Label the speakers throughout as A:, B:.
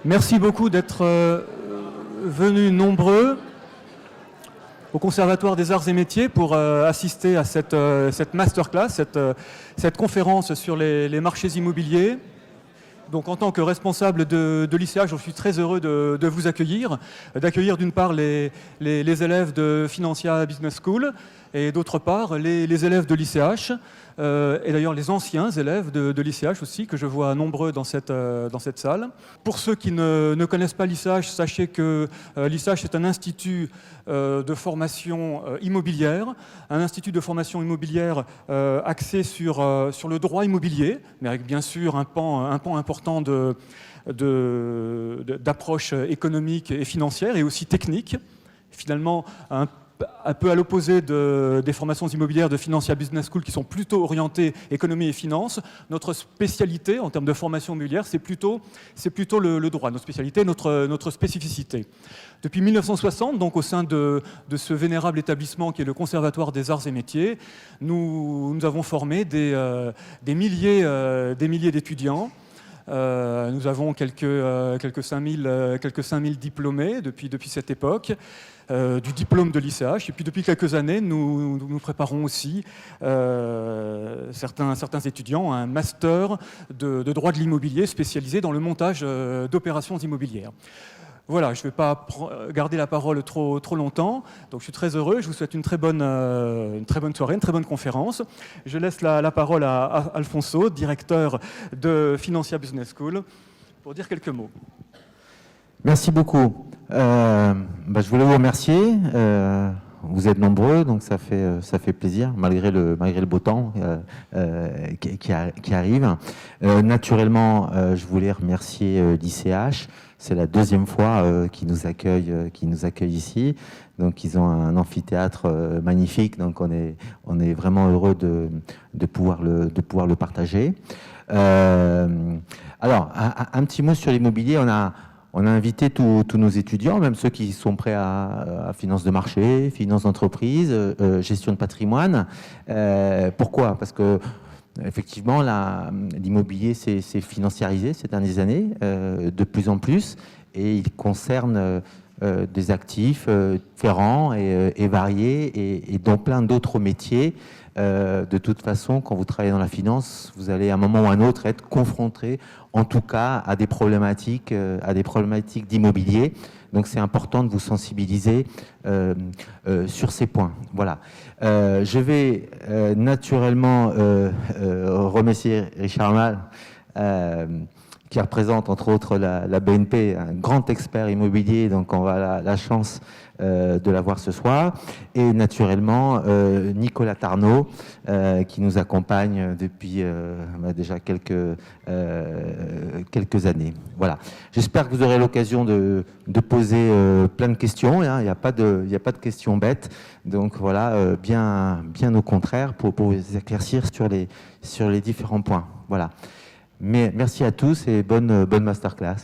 A: Merci beaucoup d'être venus nombreux au Conservatoire des Arts et Métiers pour assister à cette masterclass, cette conférence sur les marchés immobiliers. Donc, en tant que responsable de l'ICH, je suis très heureux de vous accueillir, d'accueillir d'une part les élèves de Financia Business School et d'autre part les élèves de l'ICH, et d'ailleurs les anciens élèves de l'ICH aussi, que je vois nombreux dans cette salle. Pour ceux qui ne connaissent pas l'ICH, sachez que l'ICH est un institut de formation immobilière, un institut de formation immobilière axé sur le droit immobilier, mais avec bien sûr un pan important d'approche économique et financière et aussi technique. Finalement, un peu à l'opposé des formations immobilières de Financia Business School qui sont plutôt orientées économie et finance, notre spécialité en termes de formation immobilière, c'est plutôt le droit, notre spécialité, notre spécificité. Depuis 1960, donc au sein de ce vénérable établissement qui est le Conservatoire des Arts et Métiers, nous avons formé des milliers d'étudiants. Nous avons quelques 5000 diplômés depuis cette époque, du diplôme de l'ICH. Et puis depuis quelques années, nous préparons aussi certains étudiants à un master de droit de l'immobilier spécialisé dans le montage d'opérations immobilières. Voilà, je ne vais pas garder la parole trop longtemps. Donc je suis très heureux, je vous souhaite une très bonne soirée, une très bonne conférence. Je laisse la parole à Alfonso, directeur de Financia Business School, pour dire quelques mots.
B: Merci beaucoup. Je voulais vous remercier. Vous êtes nombreux, donc ça fait plaisir, malgré le beau temps qui arrive. Naturellement, je voulais remercier l'ICH. C'est la deuxième fois qu'ils nous accueillent ici. Donc, ils ont un amphithéâtre magnifique. Donc, on est vraiment heureux de pouvoir le partager. Alors, un petit mot sur l'immobilier. On a invité tous nos étudiants, même ceux qui sont prêts à finance de marché, finance d'entreprise, gestion de patrimoine. Pourquoi ? Parce que effectivement, l'immobilier s'est financiarisé ces dernières années, de plus en plus, et il concerne des actifs différents et variés, et dans plein d'autres métiers. De toute façon, quand vous travaillez dans la finance, vous allez à un moment ou à un autre être confronté, en tout cas, à des problématiques d'immobilier. Donc, c'est important de vous sensibiliser sur ces points. Voilà. Je vais naturellement remercier Richard Mal, qui représente entre autres la BNP, un grand expert immobilier, donc on a la chance de l'avoir ce soir, et naturellement Nicolas Tarnot, qui nous accompagne depuis déjà quelques années. Voilà. J'espère que vous aurez l'occasion de poser plein de questions. Hein. Il n'y a pas de questions bêtes, donc voilà, bien au contraire, pour vous éclaircir sur les différents points. Voilà. Mais merci à tous et bonne masterclass.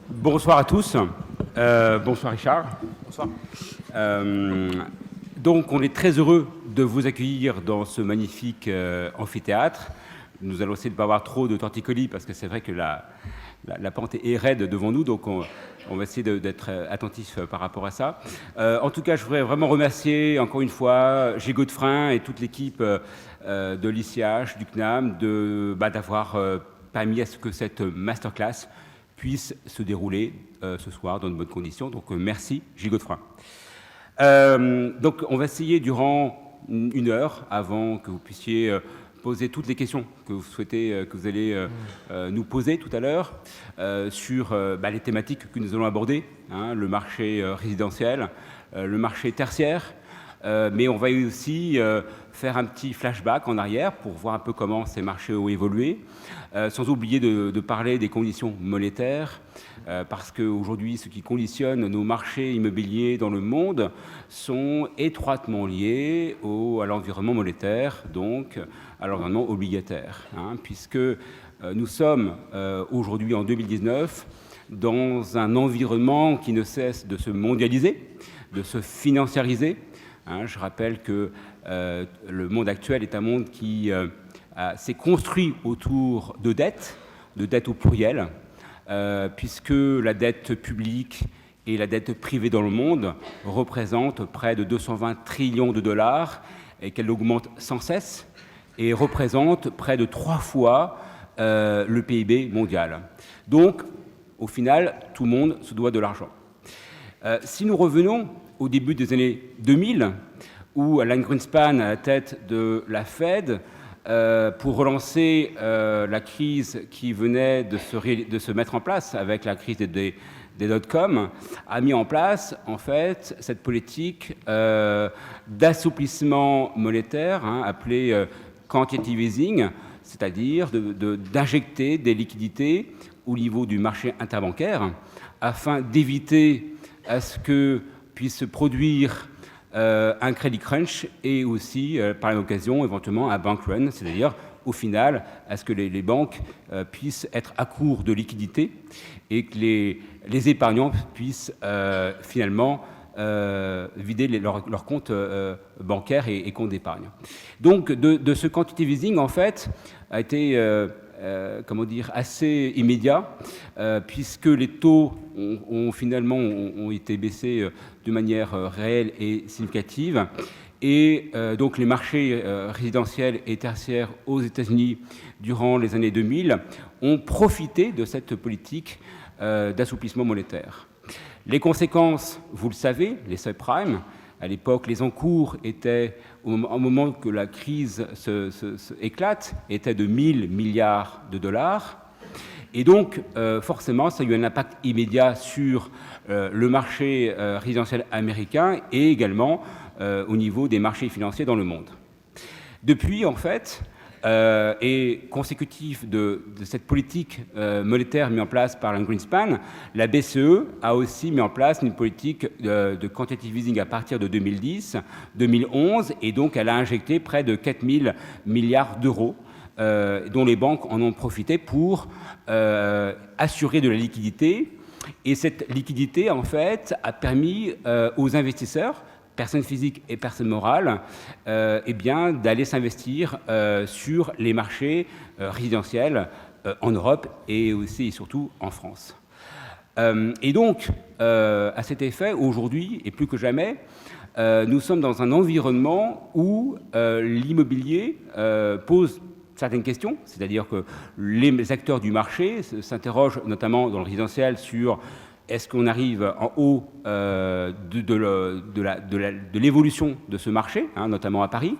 C: Bonsoir à tous. Bonsoir Richard. Bonsoir. Donc on est très heureux de vous accueillir dans ce magnifique amphithéâtre. Nous allons essayer de ne pas avoir trop de torticolis parce que c'est vrai que la pente est raide devant nous, donc on va essayer d'être attentif par rapport à ça. En tout cas, je voudrais vraiment remercier encore une fois Gilles Godefrin et toute l'équipe de l'ICH, du CNAM, d'avoir permis à ce que cette masterclass puisse se dérouler ce soir dans de bonnes conditions. Donc merci Gilles Godefrin. Donc on va essayer durant une heure, avant que vous puissiez poser toutes les questions que vous souhaitez, que vous allez nous poser tout à l'heure sur les thématiques que nous allons aborder, hein, le marché résidentiel, le marché tertiaire, mais on va aussi faire un petit flashback en arrière pour voir un peu comment ces marchés ont évolué, sans oublier de parler des conditions monétaires, parce qu'aujourd'hui, ce qui conditionne nos marchés immobiliers dans le monde sont étroitement liés à l'environnement monétaire, donc à l'environnement obligataire, hein, puisque nous sommes aujourd'hui en 2019 dans un environnement qui ne cesse de se mondialiser, de se financiariser, hein. Je rappelle que le monde actuel est un monde qui s'est construit autour de dettes au pluriel, puisque la dette publique et la dette privée dans le monde représentent près de 220 trillions de dollars et qu'elle augmente sans cesse et représente près de 3 fois le PIB mondial. Donc, au final, tout le monde se doit de l'argent. Si nous revenons au début des années 2000, où Alan Greenspan, à la tête de la Fed, pour relancer la crise qui venait de se mettre en place avec la crise des dot-com, a mis en place, en fait, cette politique d'assouplissement monétaire, hein, appelée quantitative easing, c'est-à-dire d'injecter des liquidités au niveau du marché interbancaire afin d'éviter à ce que puisse se produire un credit crunch et aussi, par l'occasion, éventuellement un bank run, c'est-à-dire, au final, à ce que les banques puissent être à court de liquidités et que les épargnants puissent finalement vider leurs comptes bancaires et comptes d'épargne. Donc, de ce quantitative easing, en fait, a été assez immédiat, puisque les taux ont finalement été baissés de manière réelle et significative. Et donc les marchés résidentiels et tertiaires aux États-Unis durant les années 2000 ont profité de cette politique d'assouplissement monétaire. Les conséquences, vous le savez, les subprimes, à l'époque, les encours étaient, au moment que la crise éclate, étaient de 1000 milliards de dollars. Et donc, forcément, ça a eu un impact immédiat sur le marché résidentiel américain et également au niveau des marchés financiers dans le monde. Depuis, en fait, et consécutif de cette politique monétaire mise en place par Alan Greenspan, la BCE a aussi mis en place une politique de quantitative easing à partir de 2010-2011, et donc elle a injecté près de 4 000 milliards d'euros, dont les banques en ont profité pour assurer de la liquidité. Et cette liquidité, en fait, a permis aux investisseurs, personnes physiques et personnes morales, d'aller s'investir sur les marchés résidentiels en Europe et aussi et surtout en France. Et donc, à cet effet, aujourd'hui, et plus que jamais, nous sommes dans un environnement où l'immobilier pose certaines questions, c'est-à-dire que les acteurs du marché s'interrogent notamment dans le résidentiel sur est-ce qu'on arrive en haut de l'évolution de ce marché, hein, notamment à Paris,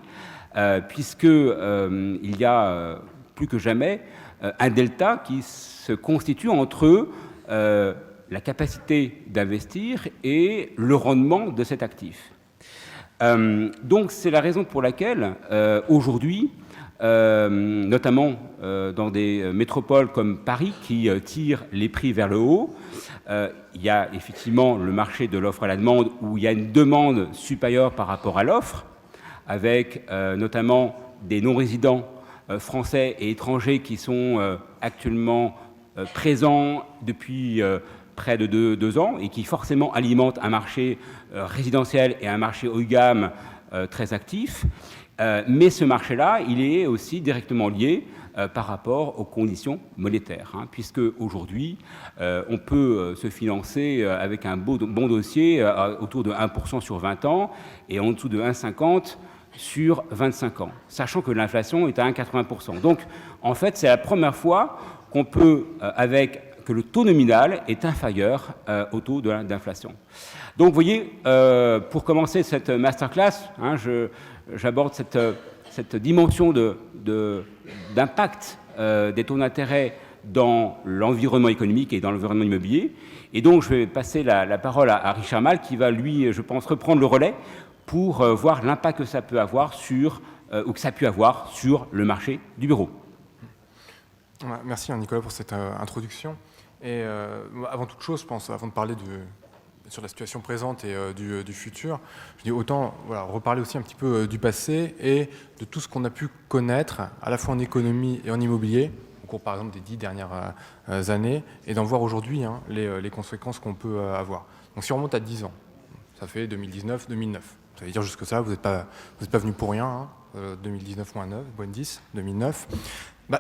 C: puisqu'il y a plus que jamais un delta qui se constitue entre la capacité d'investir et le rendement de cet actif. Donc c'est la raison pour laquelle aujourd'hui, notamment dans des métropoles comme Paris qui tirent les prix vers le haut, il y a effectivement le marché de l'offre à la demande où il y a une demande supérieure par rapport à l'offre, avec notamment des non-résidents français et étrangers qui sont actuellement présents depuis près de 2 ans et qui forcément alimentent un marché résidentiel et un marché haut de gamme très actif. Mais ce marché-là, il est aussi directement lié par rapport aux conditions monétaires, hein, puisque aujourd'hui, on peut se financer avec un bon dossier autour de 1% sur 20 ans et en dessous de 1,50 sur 25 ans, sachant que l'inflation est à 1,80%. Donc, en fait, c'est la première fois qu'on peut, que le taux nominal est inférieur au taux d'inflation. Donc, vous voyez, pour commencer cette masterclass, hein, j'aborde cette dimension d'impact des taux d'intérêt dans l'environnement économique et dans l'environnement immobilier. Et donc, je vais passer la parole à Richard Mal, qui va, lui, je pense, reprendre le relais pour voir l'impact que ça peut avoir ou que ça a pu avoir sur le marché du bureau.
D: Merci Nicolas pour cette introduction. Et avant toute chose, je pense, avant de parler sur la situation présente et du futur, je dis autant reparler aussi un petit peu du passé et de tout ce qu'on a pu connaître, à la fois en économie et en immobilier, au cours par exemple des 10 dernières années, et d'en voir aujourd'hui les conséquences qu'on peut avoir. Donc si on remonte à 10 ans, ça fait 2019-2009. Ça veut dire jusque ça, vous n'êtes pas venu pour rien, hein, 2019 moins 9, moins 10, 2009.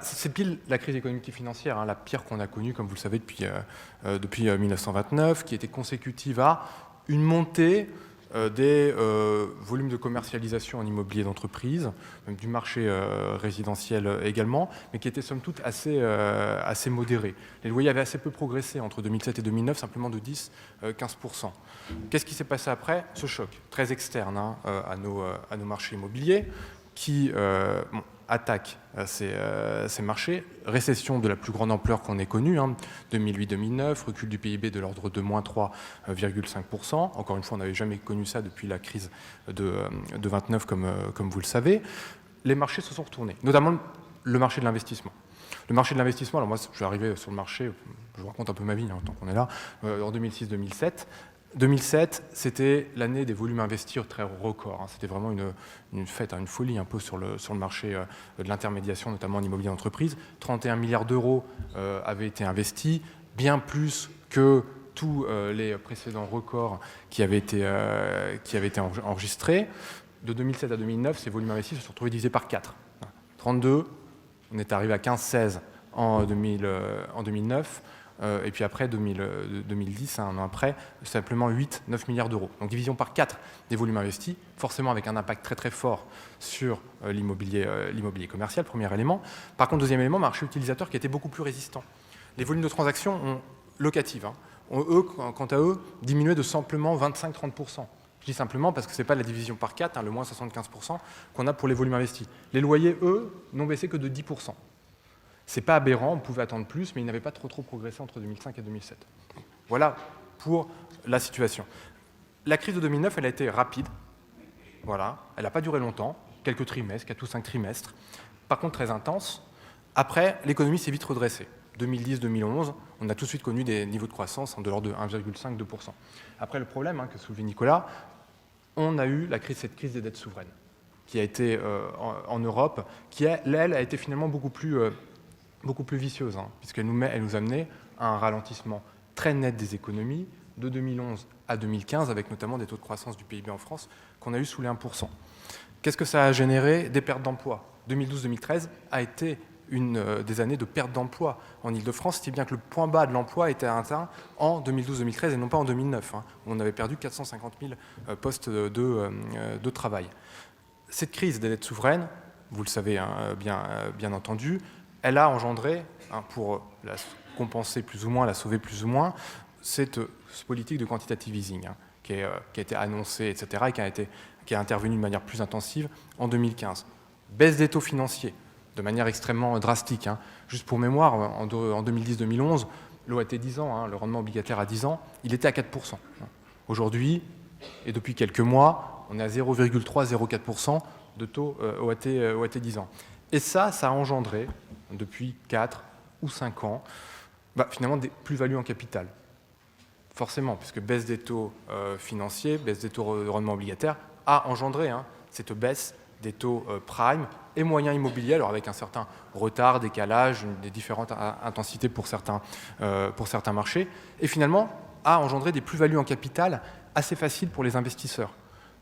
D: C'est pile la crise économique et financière, hein, la pire qu'on a connue, comme vous le savez, depuis 1929, qui était consécutive à une montée des volumes de commercialisation en immobilier d'entreprise, même du marché résidentiel également, mais qui était somme toute assez modéré. Les loyers avaient assez peu progressé entre 2007 et 2009, simplement de 10-15%. Qu'est-ce qui s'est passé après? Ce choc très externe, hein, à nos marchés immobiliers, qui attaque ces marchés. Récession de la plus grande ampleur qu'on ait connue, hein, 2008-2009, recul du PIB de l'ordre de moins 3,5%. Encore une fois, on n'avait jamais connu ça depuis la crise de 29, comme vous le savez. Les marchés se sont retournés, notamment le marché de l'investissement. Le marché de l'investissement, alors moi, je suis arrivé sur le marché, je vous raconte un peu ma vie, hein, tant qu'on est là, en 2006-2007. 2007, c'était l'année des volumes investis très record. Hein. C'était vraiment une fête, hein, une folie un peu sur le marché de l'intermédiation, notamment en immobilier d'entreprise. 31 milliards d'euros avaient été investis, bien plus que tous les précédents records qui avaient été enregistrés. De 2007 à 2009, ces volumes investis se sont retrouvés divisés par 4. 32, on est arrivé à 15-16 en 2009. Et puis après, 2010, un an après, simplement 8-9 milliards d'euros. Donc division par 4 des volumes investis, forcément avec un impact très très fort sur l'immobilier commercial, premier élément. Par contre, deuxième élément, marché utilisateur qui était beaucoup plus résistant. Les volumes de transactions locatives, hein, ont, quant à eux, diminué de simplement 25-30%. Je dis simplement parce que ce n'est pas la division par 4, hein, le moins 75% qu'on a pour les volumes investis. Les loyers, eux, n'ont baissé que de 10%. C'est pas aberrant, on pouvait attendre plus, mais il n'avait pas trop progressé entre 2005 et 2007. Voilà pour la situation. La crise de 2009, elle a été rapide. Voilà, elle n'a pas duré longtemps, quelques trimestres, 4 ou 5 trimestres. Par contre, très intense. Après, l'économie s'est vite redressée. 2010-2011, on a tout de suite connu des niveaux de croissance de l'ordre de 1,5-2%. Après, le problème, hein, que soulevait Nicolas, on a eu cette crise des dettes souveraines, qui a été en Europe, qui, elle, a été finalement beaucoup plus vicieuse, hein, puisqu'elle nous a amené à un ralentissement très net des économies de 2011 à 2015, avec notamment des taux de croissance du PIB en France qu'on a eu sous les 1%. Qu'est-ce que ça a généré? Des pertes d'emplois. 2012-2013 a été des années de perte d'emploi en Ile-de-France, si bien que le point bas de l'emploi était atteint en 2012-2013 et non pas en 2009. Hein. On avait perdu 450 000 postes de travail. Cette crise des dettes souveraines, vous le savez, hein, bien entendu, elle a engendré, hein, pour la compenser plus ou moins, la sauver plus ou moins, cette politique de quantitative easing, hein, qui a été annoncée, etc., et qui a intervenu de manière plus intensive en 2015. Baisse des taux financiers, de manière extrêmement drastique. Hein. Juste pour mémoire, en 2010-2011, l'OAT 10 ans, hein, le rendement obligataire à 10 ans, il était à 4%. Aujourd'hui, et depuis quelques mois, on est à 0,3-0,4% de taux OAT 10 ans. Et ça a engendré, depuis 4 ou 5 ans, finalement des plus-values en capital. Forcément, puisque baisse des taux financiers, baisse des taux de rendement obligataire, a engendré, hein, cette baisse des taux prime et moyens immobiliers, alors avec un certain retard, décalage, des différentes intensités pour certains marchés, et finalement a engendré des plus-values en capital assez faciles pour les investisseurs.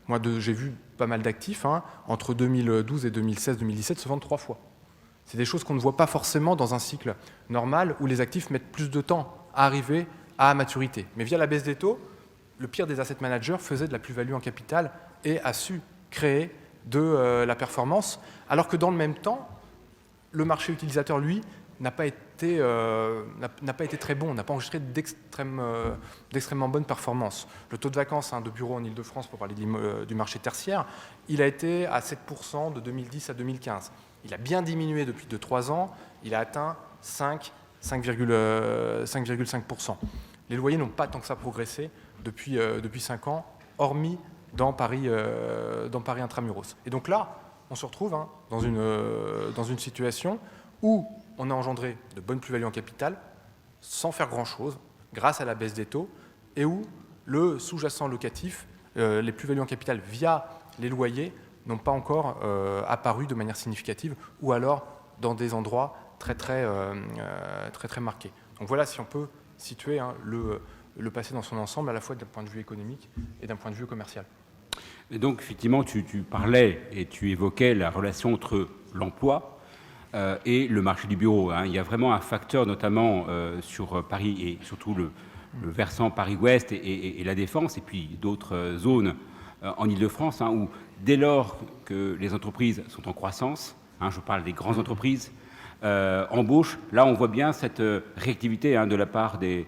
D: Moi, j'ai vu pas mal d'actifs, hein, entre 2012 et 2016-2017 se vendre 3 fois. C'est des choses qu'on ne voit pas forcément dans un cycle normal où les actifs mettent plus de temps à arriver à maturité. Mais via la baisse des taux, le pire des asset managers faisait de la plus-value en capital et a su créer de la performance, alors que dans le même temps, le marché utilisateur, lui, n'a pas été très bon, n'a pas enregistré d'extrêmement bonnes performances. Le taux de vacances, hein, de bureaux en Ile-de-France, pour parler du marché tertiaire, il a été à 7% de 2010 à 2015. Il a bien diminué depuis 2-3 ans, il a atteint 5,5%. Les loyers n'ont pas tant que ça progressé depuis 5 ans, hormis dans Paris intramuros. Et donc là, on se retrouve, hein, dans une situation où on a engendré de bonnes plus-values en capital sans faire grand-chose, grâce à la baisse des taux, et où le sous-jacent locatif, les plus-values en capital via les loyers, n'ont pas encore apparu de manière significative, ou alors dans des endroits très marqués. Donc voilà, si on peut situer, hein, le passé dans son ensemble, à la fois d'un point de vue économique et d'un point de vue commercial.
C: Et donc, effectivement, tu parlais et tu évoquais la relation entre l'emploi et le marché du bureau. Hein. Il y a vraiment un facteur, notamment sur Paris et surtout le versant Paris-Ouest et la Défense, et puis d'autres zones en Ile-de-France, hein, où dès lors que les entreprises sont en croissance, hein, je parle des grandes entreprises, embauchent, là on voit bien cette réactivité hein, de la part des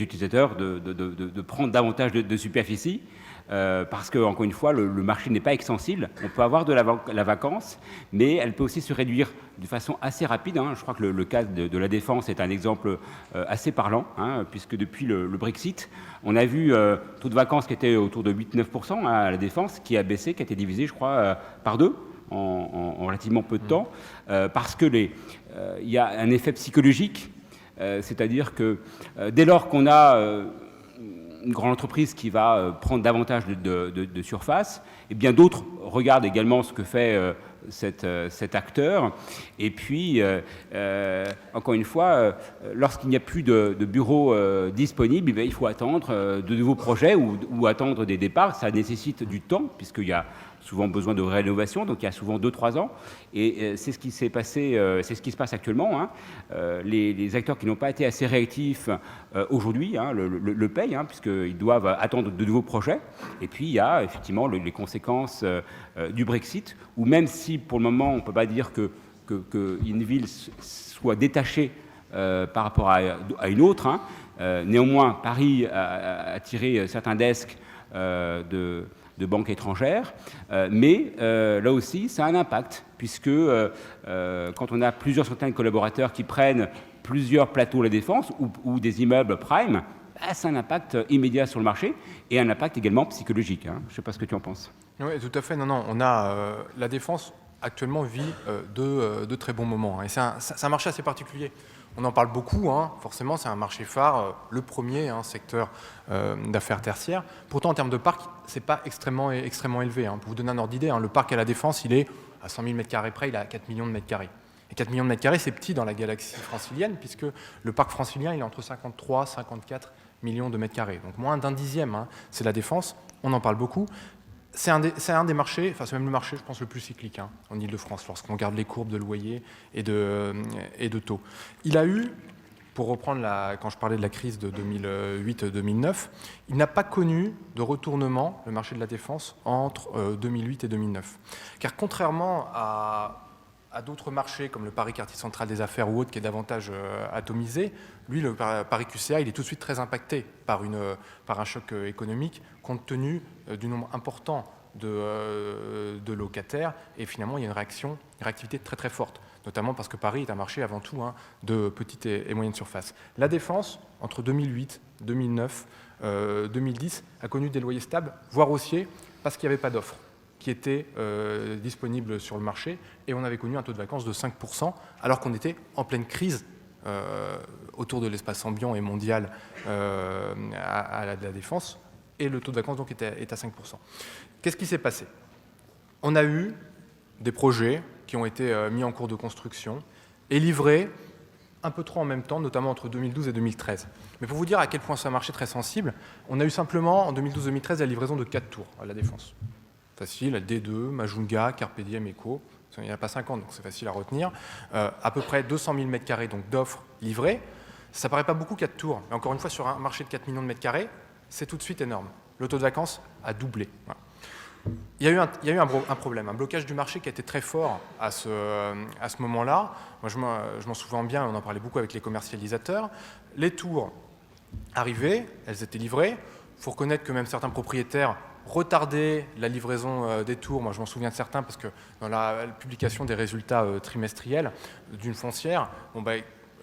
C: utilisateurs de prendre davantage de superficie. Parce que, encore une fois, le marché n'est pas extensible. On peut avoir de la vacance, mais elle peut aussi se réduire de façon assez rapide. Hein. Je crois que le cas de la Défense est un exemple assez parlant, hein, puisque depuis le Brexit, on a vu taux de vacances qui était autour de 8-9% hein, à la Défense, qui a baissé, qui a été divisé, je crois, par 2 en relativement peu de temps, parce que il y a un effet psychologique, c'est-à-dire que dès lors qu'on a une grande entreprise qui va prendre davantage de surface, et bien d'autres regardent également ce que fait cet acteur. Et puis, encore une fois, lorsqu'il n'y a plus de bureaux disponibles, il faut attendre de nouveaux projets ou attendre des départs. Ça nécessite du temps, puisqu'il y a souvent besoin de rénovation, donc il y a souvent 2-3 ans. Et c'est ce qui s'est passé, c'est ce qui se passe actuellement. Hein. Les acteurs qui n'ont pas été assez réactifs aujourd'hui hein, le payent, hein, puisqu'ils doivent attendre de nouveaux projets. Et puis il y a effectivement les conséquences du Brexit, où même si pour le moment on ne peut pas dire qu'une ville soit détachée par rapport à une autre, hein, néanmoins Paris a attiré certains desks de banques étrangères, mais là aussi, ça a un impact, puisque quand on a plusieurs centaines de collaborateurs qui prennent plusieurs plateaux à la Défense ou des immeubles prime, ça a un impact immédiat sur le marché et un impact également psychologique. Hein. Je ne sais pas ce que tu en penses.
D: Oui, tout à fait. Non, on a la Défense actuellement vit de très bons moments. Hein, et c'est un marché assez particulier. On en parle beaucoup, hein, forcément, c'est un marché phare, le premier hein, secteur d'affaires tertiaires. Pourtant, en termes de parc, ce n'est pas extrêmement élevé. Hein. Pour vous donner un ordre d'idée, hein, le parc à la Défense, il est à 100 000 m² près, il a 4 millions de mètres carrés. Et 4 millions de mètres carrés, c'est petit dans la galaxie francilienne, puisque le parc francilien, il est entre 53 et 54 millions de mètres carrés. Donc moins d'un dixième, hein, c'est la Défense, on en parle beaucoup. C'est un des marchés, enfin c'est même le marché, je pense, le plus cyclique hein, en Ile-de-France, lorsqu'on regarde les courbes de loyer et de taux. Il a eu, pour reprendre quand je parlais de la crise de 2008-2009, il n'a pas connu de retournement, le marché de la Défense, entre 2008 et 2009. Car contrairement à d'autres marchés, comme le Paris Quartier Central des Affaires ou autre, qui est davantage atomisé, lui, le Paris QCA, il est tout de suite très impacté par un choc économique, compte tenu du nombre important de locataires. Et finalement, il y a une réactivité très très forte, notamment parce que Paris est un marché avant tout hein, de petites et moyennes surfaces. La Défense, entre 2008, 2009, 2010, a connu des loyers stables, voire haussiers, parce qu'il n'y avait pas d'offres qui étaient disponibles sur le marché, et on avait connu un taux de vacances de 5%, alors qu'on était en pleine crise autour de l'espace ambiant et mondial à la Défense, et le taux de vacances donc est à 5%. Qu'est-ce qui s'est passé? On a eu des projets qui ont été mis en cours de construction et livrés un peu trop en même temps, notamment entre 2012 et 2013. Mais pour vous dire à quel point c'est un marché très sensible, on a eu simplement en 2012-2013 la livraison de 4 tours à la Défense. Facile, D2, Majunga, Carpe Diem, Eco. Il n'y en a pas 50, donc c'est facile à retenir. À peu près 200 000 m² donc d'offres livrées. Ça ne paraît pas beaucoup, 4 tours. Mais encore une fois, sur un marché de 4 millions de mètres carrés, c'est tout de suite énorme. Le taux de vacances a doublé. Voilà. Il y a eu un problème, un blocage du marché qui a été très fort à ce moment-là. Moi, je m'en souviens bien, on en parlait beaucoup avec les commercialisateurs. Les tours arrivaient, elles étaient livrées. Il faut reconnaître que même certains propriétaires retarder la livraison des tours. Moi, je m'en souviens de certains parce que dans la publication des résultats trimestriels d'une foncière,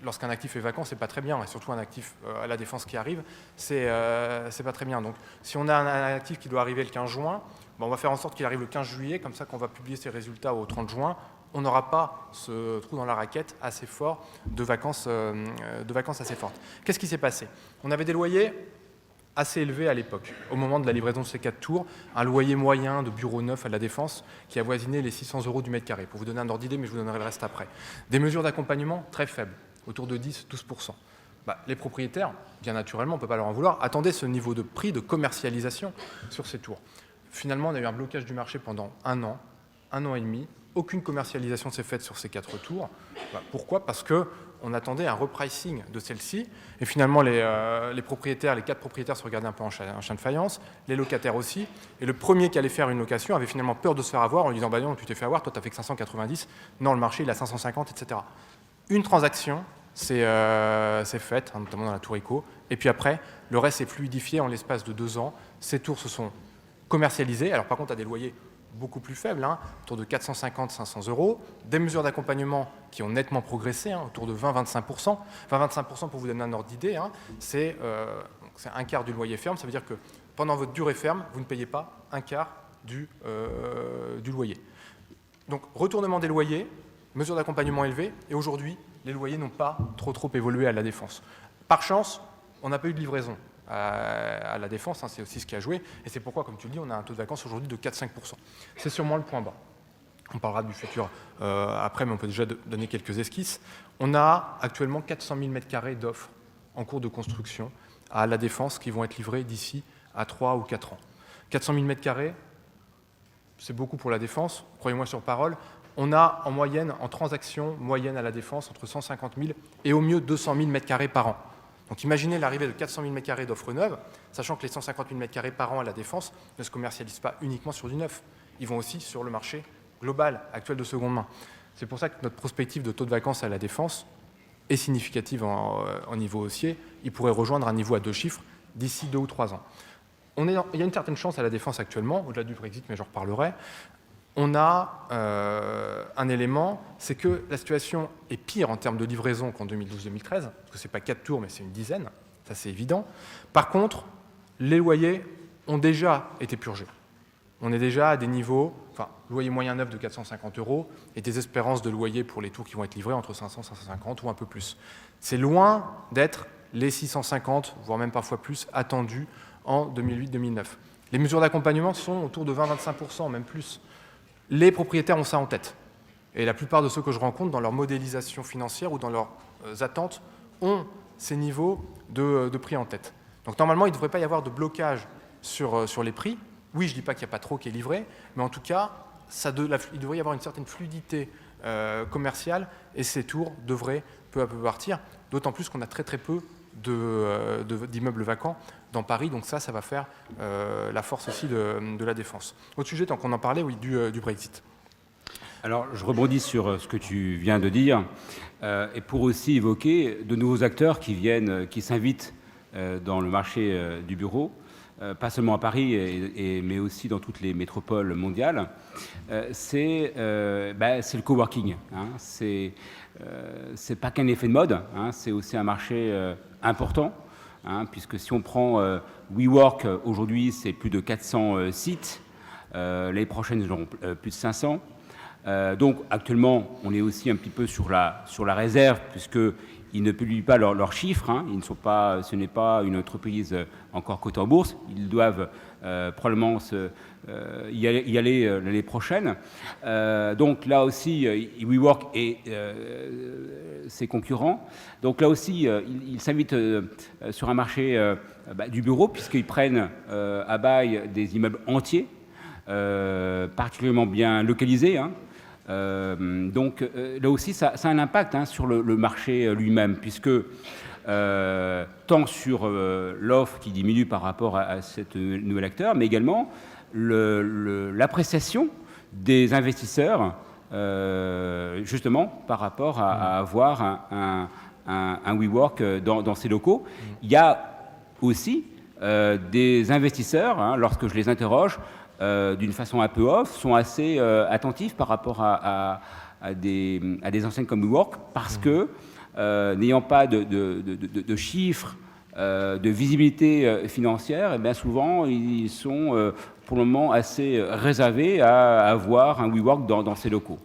D: lorsqu'un actif est vacant, c'est pas très bien, et surtout un actif à la Défense qui arrive, c'est pas très bien. Donc, si on a un actif qui doit arriver le 15 juin, on va faire en sorte qu'il arrive le 15 juillet, comme ça qu'on va publier ses résultats au 30 juin, on n'aura pas ce trou dans la raquette assez fort de vacances assez fortes. Qu'est-ce qui s'est passé? On avait des loyers assez élevé à l'époque, au moment de la livraison de ces 4 tours, un loyer moyen de bureau neuf à la Défense qui avoisinait les 600 € du mètre carré. Pour vous donner un ordre d'idée, mais je vous donnerai le reste après. Des mesures d'accompagnement très faibles, autour de 10-12%. Les propriétaires, bien naturellement, on ne peut pas leur en vouloir, attendaient ce niveau de prix de commercialisation sur ces tours. Finalement, on a eu un blocage du marché pendant un an et demi. Aucune commercialisation s'est faite sur ces 4 tours. Pourquoi ? Parce qu'on attendait un repricing de celle-ci. Et finalement, les 4 propriétaires se regardaient un peu en chien de faïence, les locataires aussi. Et le premier qui allait faire une location avait finalement peur de se faire avoir en lui disant bah non, tu t'es fait avoir, toi tu as fait que 590. Non, le marché il a 550, etc. Une transaction s'est faite, notamment dans la tour ICO. Et puis après, le reste s'est fluidifié en l'espace de 2 ans. Ces tours se sont commercialisées. Alors par contre, à des loyers beaucoup plus faibles, autour de 450-500 €. Des mesures d'accompagnement qui ont nettement progressé, autour de 20-25%. 20-25% pour vous donner un ordre d'idée, c'est un quart du loyer ferme. Ça veut dire que pendant votre durée ferme, vous ne payez pas un quart du loyer. Donc retournement des loyers, mesures d'accompagnement élevées, et aujourd'hui, les loyers n'ont pas trop évolué à la Défense. Par chance, on n'a pas eu de livraison à la Défense, c'est aussi ce qui a joué, et c'est pourquoi, comme tu le dis, on a un taux de vacances aujourd'hui de 4-5%. C'est sûrement le point bas. On parlera du futur après, mais on peut déjà donner quelques esquisses. On a actuellement 400 000 m² d'offres en cours de construction à la Défense qui vont être livrées d'ici à 3 ou 4 ans. 400 000 m², c'est beaucoup pour la Défense, croyez-moi sur parole. On a en moyenne, en transaction moyenne à la Défense, entre 150 000 et au mieux 200 000 m² par an. Donc imaginez l'arrivée de 400 000 m² d'offres neuves, sachant que les 150 000 m² par an à la Défense ne se commercialisent pas uniquement sur du neuf. Ils vont aussi sur le marché global, actuel de seconde main. C'est pour ça que notre prospective de taux de vacances à la Défense est significative en niveau haussier. Il pourrait rejoindre un niveau à 2 chiffres d'ici 2 ou 3 ans. Il y a une certaine chance à la Défense actuellement, au-delà du Brexit, mais j'en reparlerai. On a un élément, c'est que la situation est pire en termes de livraison qu'en 2012-2013, parce que ce n'est pas 4 tours, mais c'est une dizaine, ça c'est évident. Par contre, les loyers ont déjà été purgés. On est déjà à des niveaux, loyer moyen neuf de 450 € et des espérances de loyer pour les tours qui vont être livrés entre 500 et 550 ou un peu plus. C'est loin d'être les 650, voire même parfois plus, attendus en 2008-2009. Les mesures d'accompagnement sont autour de 20-25%, même plus. Les propriétaires ont ça en tête. Et la plupart de ceux que je rencontre dans leur modélisation financière ou dans leurs attentes ont ces niveaux de prix en tête. Donc normalement, il ne devrait pas y avoir de blocage sur les prix. Oui, je ne dis pas qu'il n'y a pas trop qui est livré, mais en tout cas, il devrait y avoir une certaine fluidité commerciale et ces tours devraient peu à peu partir, d'autant plus qu'on a très peu d'immeubles vacants dans Paris, donc ça va faire la force aussi de la Défense. Autre sujet, tant qu'on en parlait, oui, du Brexit.
C: Alors, je rebondis sur ce que tu viens de dire, et pour aussi évoquer de nouveaux acteurs qui s'invitent dans le marché du bureau, pas seulement à Paris, mais aussi dans toutes les métropoles mondiales, c'est le coworking. C'est pas qu'un effet de mode, c'est aussi un marché important, puisque si on prend WeWork, aujourd'hui c'est plus de 400 sites, l'année prochaine ils auront plus de 500. Donc actuellement on est aussi un petit peu sur la réserve, puisqu'ils ne publient pas leurs chiffres, ce n'est pas une entreprise encore cotée en bourse, ils doivent probablement y aller l'année prochaine. Donc là aussi, WeWork et ses concurrents. Donc là aussi, ils s'invitent sur un marché du bureau, puisqu'ils prennent à bail des immeubles entiers, particulièrement bien localisés. Donc là aussi, ça a un impact sur le marché lui-même, puisque tant sur l'offre qui diminue par rapport à cet nouvel acteur, mais également l'appréciation des investisseurs, justement par rapport à avoir un WeWork dans ces locaux. Il y a aussi des investisseurs, lorsque je les interroge, d'une façon un peu off, sont assez attentifs par rapport à des enseignes comme WeWork, parce que n'ayant pas de chiffres, de visibilité financière, et bien souvent ils sont pour le moment assez réservés à avoir un WeWork dans ces locaux.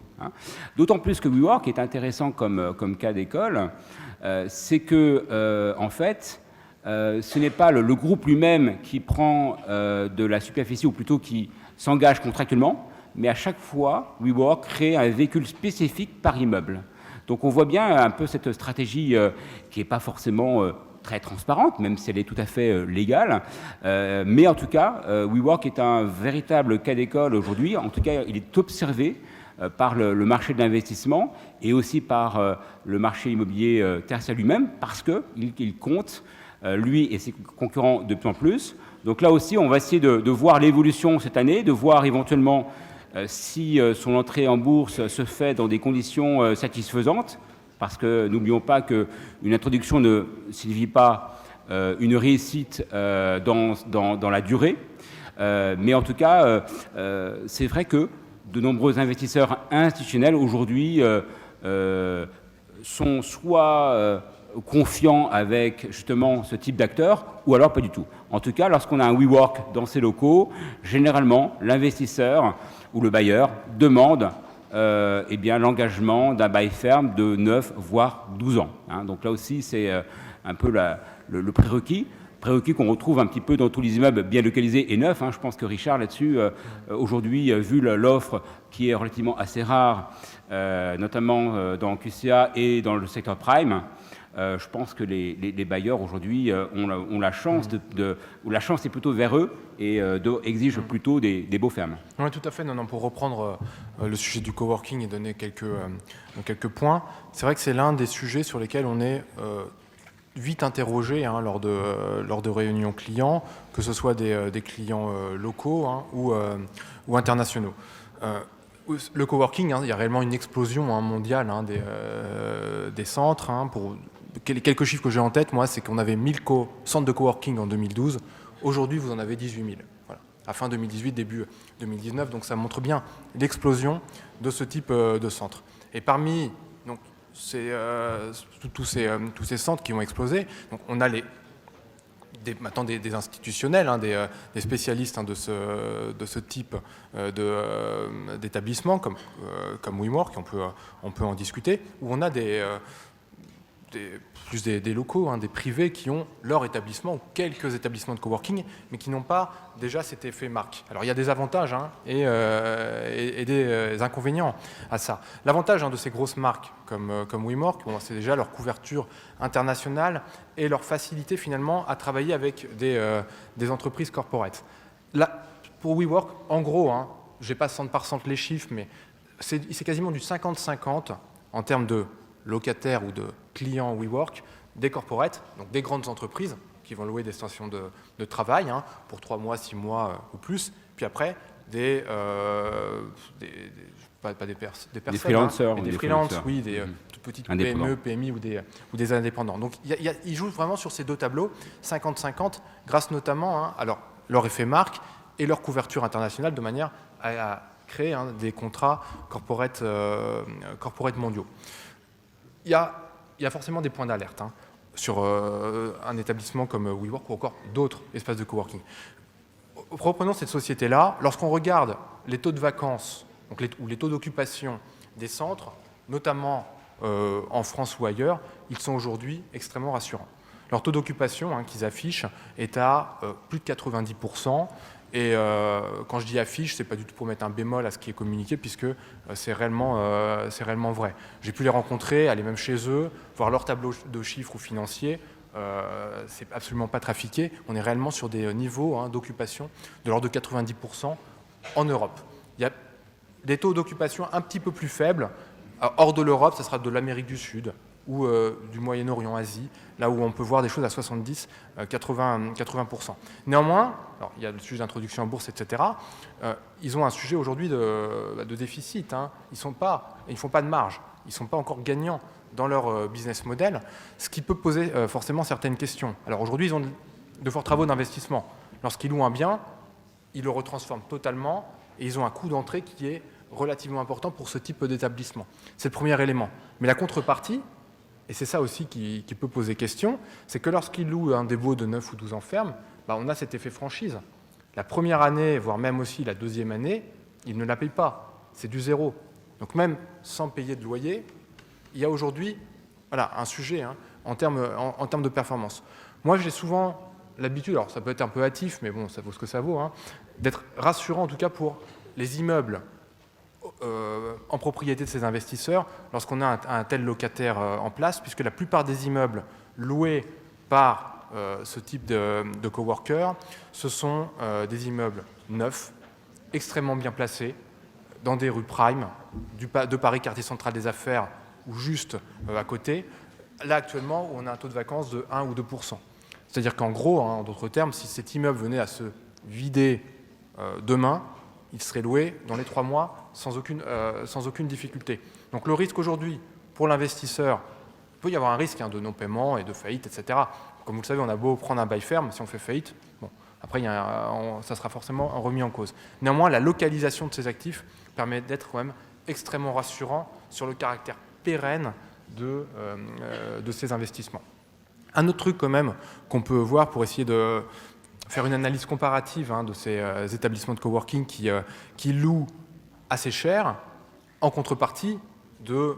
C: D'autant plus que WeWork est intéressant comme cas d'école, c'est que en fait, ce n'est pas le groupe lui-même qui prend de la superficie, ou plutôt qui s'engage contractuellement, mais à chaque fois, WeWork crée un véhicule spécifique par immeuble. Donc on voit bien un peu cette stratégie qui n'est pas forcément très transparente, même si elle est tout à fait légale. Mais en tout cas, WeWork est un véritable cas d'école aujourd'hui. En tout cas, il est observé par le marché de l'investissement et aussi par le marché immobilier tertiaire lui-même, parce qu'il compte, lui et ses concurrents, de plus en plus. Donc là aussi, on va essayer de voir l'évolution cette année, de voir éventuellement si son entrée en bourse se fait dans des conditions satisfaisantes, parce que n'oublions pas qu'une introduction ne signifie pas une réussite dans la durée. Mais en tout cas, c'est vrai que de nombreux investisseurs institutionnels aujourd'hui sont soit confiants avec justement ce type d'acteurs, ou alors pas du tout. En tout cas, lorsqu'on a un WeWork dans ses locaux, généralement, l'investisseur ou le bailleur demande eh bien, l'engagement d'un bail ferme de 9, voire 12 ans. Hein. Donc là aussi, c'est un peu le prérequis qu'on retrouve un petit peu dans tous les immeubles bien localisés et neufs. Hein. Je pense que Richard, là-dessus, aujourd'hui, vu l'offre qui est relativement assez rare, notamment dans QCA et dans le secteur prime, je pense que les bailleurs aujourd'hui ont la chance ou la chance est plutôt vers eux et exigent plutôt des beaux fermes.
D: Oui, tout à fait. Non, pour reprendre le sujet du coworking et donner quelques points, c'est vrai que c'est l'un des sujets sur lesquels on est vite interrogé lors de réunions clients, que ce soit des clients locaux ou internationaux. Le coworking, il y a réellement une explosion mondiale des centres. Pour quelques chiffres que j'ai en tête, moi, c'est qu'on avait 1000 centres de coworking en 2012. Aujourd'hui, vous en avez 18 000. Voilà. À fin 2018, début 2019. Donc ça montre bien l'explosion de ce type de centre. Et parmi tous ces centres qui ont explosé, donc on a maintenant des institutionnels, des spécialistes de ce type d'établissement comme WeWork, on peut en discuter, où on a plus des locaux, des privés qui ont leur établissement ou quelques établissements de coworking, mais qui n'ont pas déjà cet effet marque. Alors il y a des avantages et des inconvénients à ça. L'avantage de ces grosses marques comme WeWork, c'est déjà leur couverture internationale et leur facilité finalement à travailler avec des entreprises corporate. Là, pour WeWork, en gros, je n'ai pas 100% les chiffres, mais c'est quasiment du 50-50 en termes de locataires ou de clients WeWork, des corporates, donc des grandes entreprises qui vont louer des stations de travail pour 3 mois, 6 mois ou plus, puis après des
C: freelancers,
D: des freelances, oui, des toutes petites PME, PMI ou des indépendants. Donc ils jouent vraiment sur ces deux tableaux, 50-50, grâce notamment à leur effet marque et leur couverture internationale de manière à créer des contrats corporate mondiaux. Il y a forcément des points d'alerte sur un établissement comme WeWork ou encore d'autres espaces de coworking. Reprenons cette société-là. Lorsqu'on regarde les taux de vacances ou les taux d'occupation des centres, notamment en France ou ailleurs, ils sont aujourd'hui extrêmement rassurants. Leur taux d'occupation qu'ils affichent est à plus de 90%. Et quand je dis affiche, ce n'est pas du tout pour mettre un bémol à ce qui est communiqué, puisque c'est réellement vrai. J'ai pu les rencontrer, aller même chez eux, voir leur tableau de chiffres ou financiers. C'est absolument pas trafiqué. On est réellement sur des niveaux d'occupation de l'ordre de 90% en Europe. Il y a des taux d'occupation un petit peu plus faibles. Hors de l'Europe, ça sera de l'Amérique du Sud ou du Moyen-Orient, Asie, là où on peut voir des choses à 70-80%. Néanmoins, alors, il y a le sujet d'introduction en bourse, etc. Ils ont un sujet aujourd'hui de déficit. Ils ne font pas de marge. Ils ne sont pas encore gagnants dans leur business model, ce qui peut poser forcément certaines questions. Alors aujourd'hui, ils ont de forts travaux d'investissement. Lorsqu'ils louent un bien, ils le retransforment totalement et ils ont un coût d'entrée qui est relativement important pour ce type d'établissement. C'est le premier élément. Mais la contrepartie, et c'est ça aussi qui peut poser question, c'est que lorsqu'ils louent un dépôt de 9 ou 12 ans ferme, on a cet effet franchise. La première année, voire même aussi la deuxième année, ils ne la payent pas. C'est du zéro. Donc même sans payer de loyer, il y a aujourd'hui un sujet en termes de performance. Moi, j'ai souvent l'habitude, alors ça peut être un peu hâtif, mais bon, ça vaut ce que ça vaut, d'être rassurant en tout cas pour les immeubles en propriété de ces investisseurs lorsqu'on a un tel locataire en place, puisque la plupart des immeubles loués par ce type de coworker, ce sont des immeubles neufs, extrêmement bien placés, dans des rues prime, de Paris, quartier central des affaires, ou juste à côté. Là, actuellement, on a un taux de vacances de 1 ou 2%. C'est-à-dire qu'en gros, en d'autres termes, si cet immeuble venait à se vider demain, il serait loué dans les 3 mois sans aucune difficulté. Donc le risque aujourd'hui, pour l'investisseur, il peut y avoir un risque de non-paiement et de faillite, etc. Comme vous le savez, on a beau prendre un bail ferme, si on fait faillite, bon, après, ça sera forcément remis en cause. Néanmoins, la localisation de ces actifs permet d'être quand même extrêmement rassurant sur le caractère pérenne de ces investissements. Un autre truc quand même qu'on peut voir pour essayer de faire une analyse comparative de ces établissements de coworking qui louent assez cher, en contrepartie de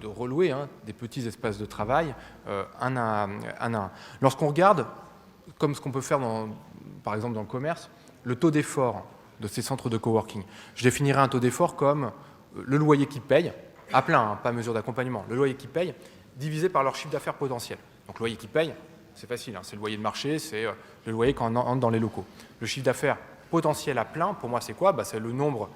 D: relouer des petits espaces de travail un à un. Lorsqu'on regarde, comme ce qu'on peut faire par exemple dans le commerce, le taux d'effort de ces centres de coworking. Je définirais un taux d'effort comme le loyer qu'ils payent, à plein, pas mesure d'accompagnement, le loyer qu'ils payent divisé par leur chiffre d'affaires potentiel. Donc le loyer qu'ils payent, c'est facile, c'est le loyer de marché, c'est le loyer quand on entre dans les locaux. Le chiffre d'affaires potentiel à plein, pour moi c'est quoi ? C'est le nombre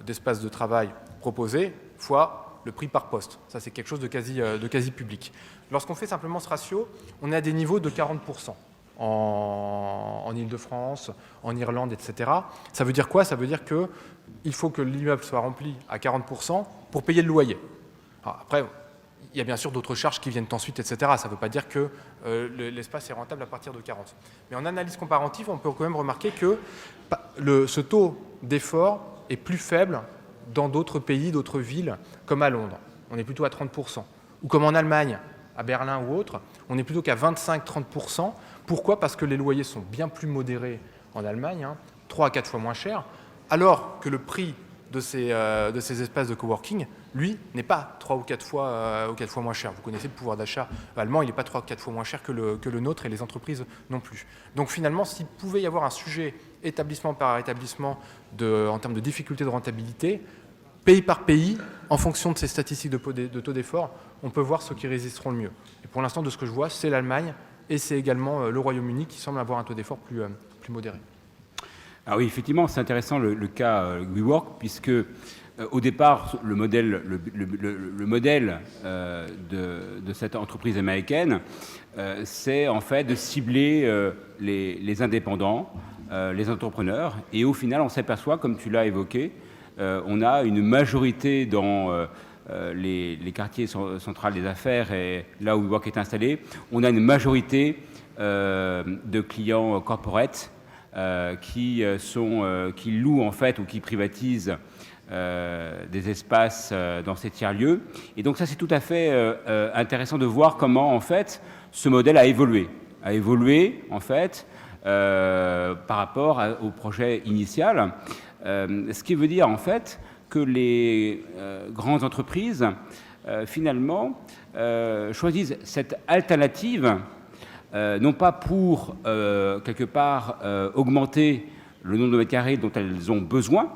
D: d'espaces de travail proposés fois le prix par poste. Ça c'est quelque chose de quasi public. Lorsqu'on fait simplement ce ratio, on est à des niveaux de 40%. En Ile-de-France, en Irlande, etc. Ça veut dire quoi ? Ça veut dire qu'il faut que l'immeuble soit rempli à 40% pour payer le loyer. Alors après, il y a bien sûr d'autres charges qui viennent ensuite, etc. Ça ne veut pas dire que l'espace est rentable à partir de 40. Mais en analyse comparative, on peut quand même remarquer que ce taux d'effort est plus faible dans d'autres pays, d'autres villes, comme à Londres. On est plutôt à 30%. Ou comme en Allemagne, à Berlin ou autre, on est plutôt qu'à 25-30%. Pourquoi ? Parce que les loyers sont bien plus modérés en Allemagne, 3 à 4 fois moins chers, alors que le prix de ces espaces de coworking, lui, n'est pas 3 ou 4 fois moins cher. Vous connaissez le pouvoir d'achat allemand, il n'est pas 3 ou 4 fois moins cher que le nôtre et les entreprises non plus. Donc finalement, s'il pouvait y avoir un sujet établissement par établissement en termes de difficulté de rentabilité, pays par pays, en fonction de ces statistiques de taux d'effort, on peut voir ceux qui résisteront le mieux. Et pour l'instant, de ce que je vois, c'est l'Allemagne et c'est également le Royaume-Uni qui semble avoir un taux d'effort plus modéré.
C: Ah oui, effectivement, c'est intéressant le cas WeWork, puisque au départ, le modèle de cette entreprise américaine, c'est en fait de cibler les indépendants, les entrepreneurs, et au final, on s'aperçoit, comme tu l'as évoqué, on a une majorité dans les quartiers centrales des affaires et là où WeWork est installé, on a une majorité de clients corporate qui louent en fait ou qui privatisent des espaces dans ces tiers-lieux. Et donc ça, c'est tout à fait intéressant de voir comment en fait ce modèle a évolué en fait par rapport au projet initial. Ce qui veut dire en fait que les grandes entreprises finalement choisissent cette alternative non pas pour quelque part augmenter le nombre de mètres carrés dont elles ont besoin,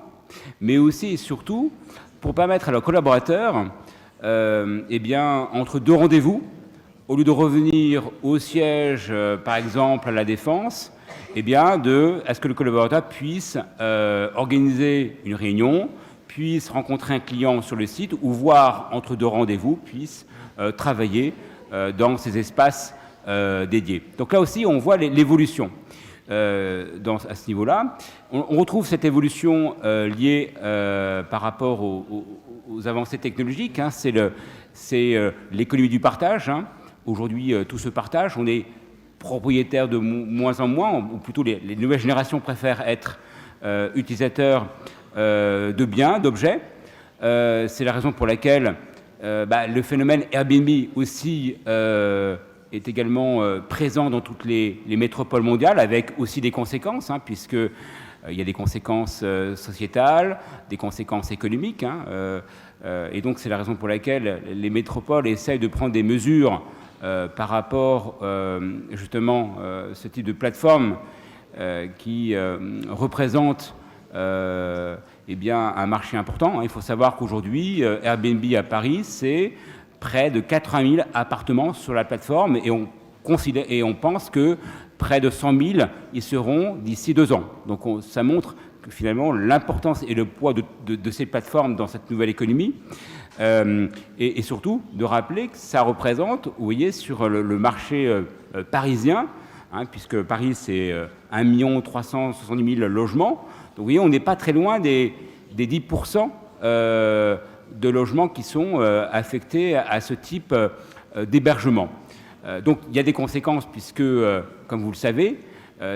C: mais aussi et surtout pour permettre à leurs collaborateurs entre deux rendez-vous, au lieu de revenir au siège par exemple à la Défense, à ce que le collaborateur puisse organiser une réunion, puisse rencontrer un client sur le site ou voir entre deux rendez-vous, puisse travailler dans ces espaces dédiés. Donc là aussi, on voit l'évolution à ce niveau-là. On retrouve cette évolution liée par rapport aux avancées technologiques. C'est l'économie du partage. Aujourd'hui, tout se partage. On est propriétaire de moins en moins, ou plutôt les nouvelles générations préfèrent être utilisateurs de biens, d'objets. C'est la raison pour laquelle le phénomène Airbnb aussi est également présent dans toutes les métropoles mondiales, avec aussi des conséquences, puisque il y a des conséquences sociétales, des conséquences économiques. Et donc c'est la raison pour laquelle les métropoles essayent de prendre des mesures par rapport justement ce type de plateforme qui représente un marché important. Il faut savoir qu'aujourd'hui, Airbnb à Paris, c'est près de 80 000 appartements sur la plateforme et on et on pense que près de 100 000 y seront d'ici 2 ans. Donc ça montre que finalement l'importance et le poids de ces plateformes dans cette nouvelle économie. Et surtout de rappeler que ça représente, vous voyez, sur le marché parisien, hein, puisque Paris c'est 1 370 000 logements, donc vous voyez, on n'est pas très loin des 10% de logements qui sont affectés à ce type d'hébergement. Donc il y a des conséquences puisque, comme vous le savez,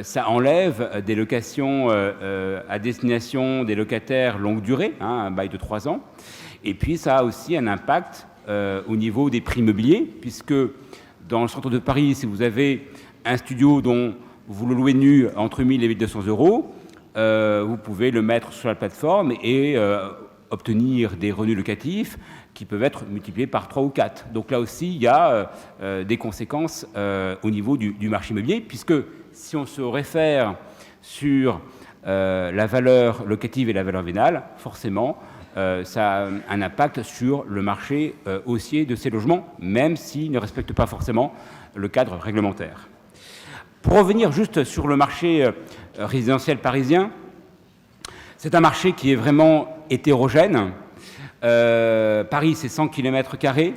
C: ça enlève des locations à destination des locataires longue durée, hein, un bail de 3 ans. Et puis ça a aussi un impact au niveau des prix immobiliers, puisque dans le centre de Paris, si vous avez un studio dont vous le louez nu entre 1 000 et 1 200 euros, vous pouvez le mettre sur la plateforme et obtenir des revenus locatifs qui peuvent être multipliés par 3 ou 4. Donc là aussi, il y a des conséquences au niveau du marché immobilier, puisque si on se réfère sur la valeur locative et la valeur vénale, forcément, ça a un impact sur le marché haussier de ces logements, même s'ils ne respectent pas forcément le cadre réglementaire. Pour revenir juste sur le marché résidentiel parisien, c'est un marché qui est vraiment hétérogène. Paris, c'est 100 km².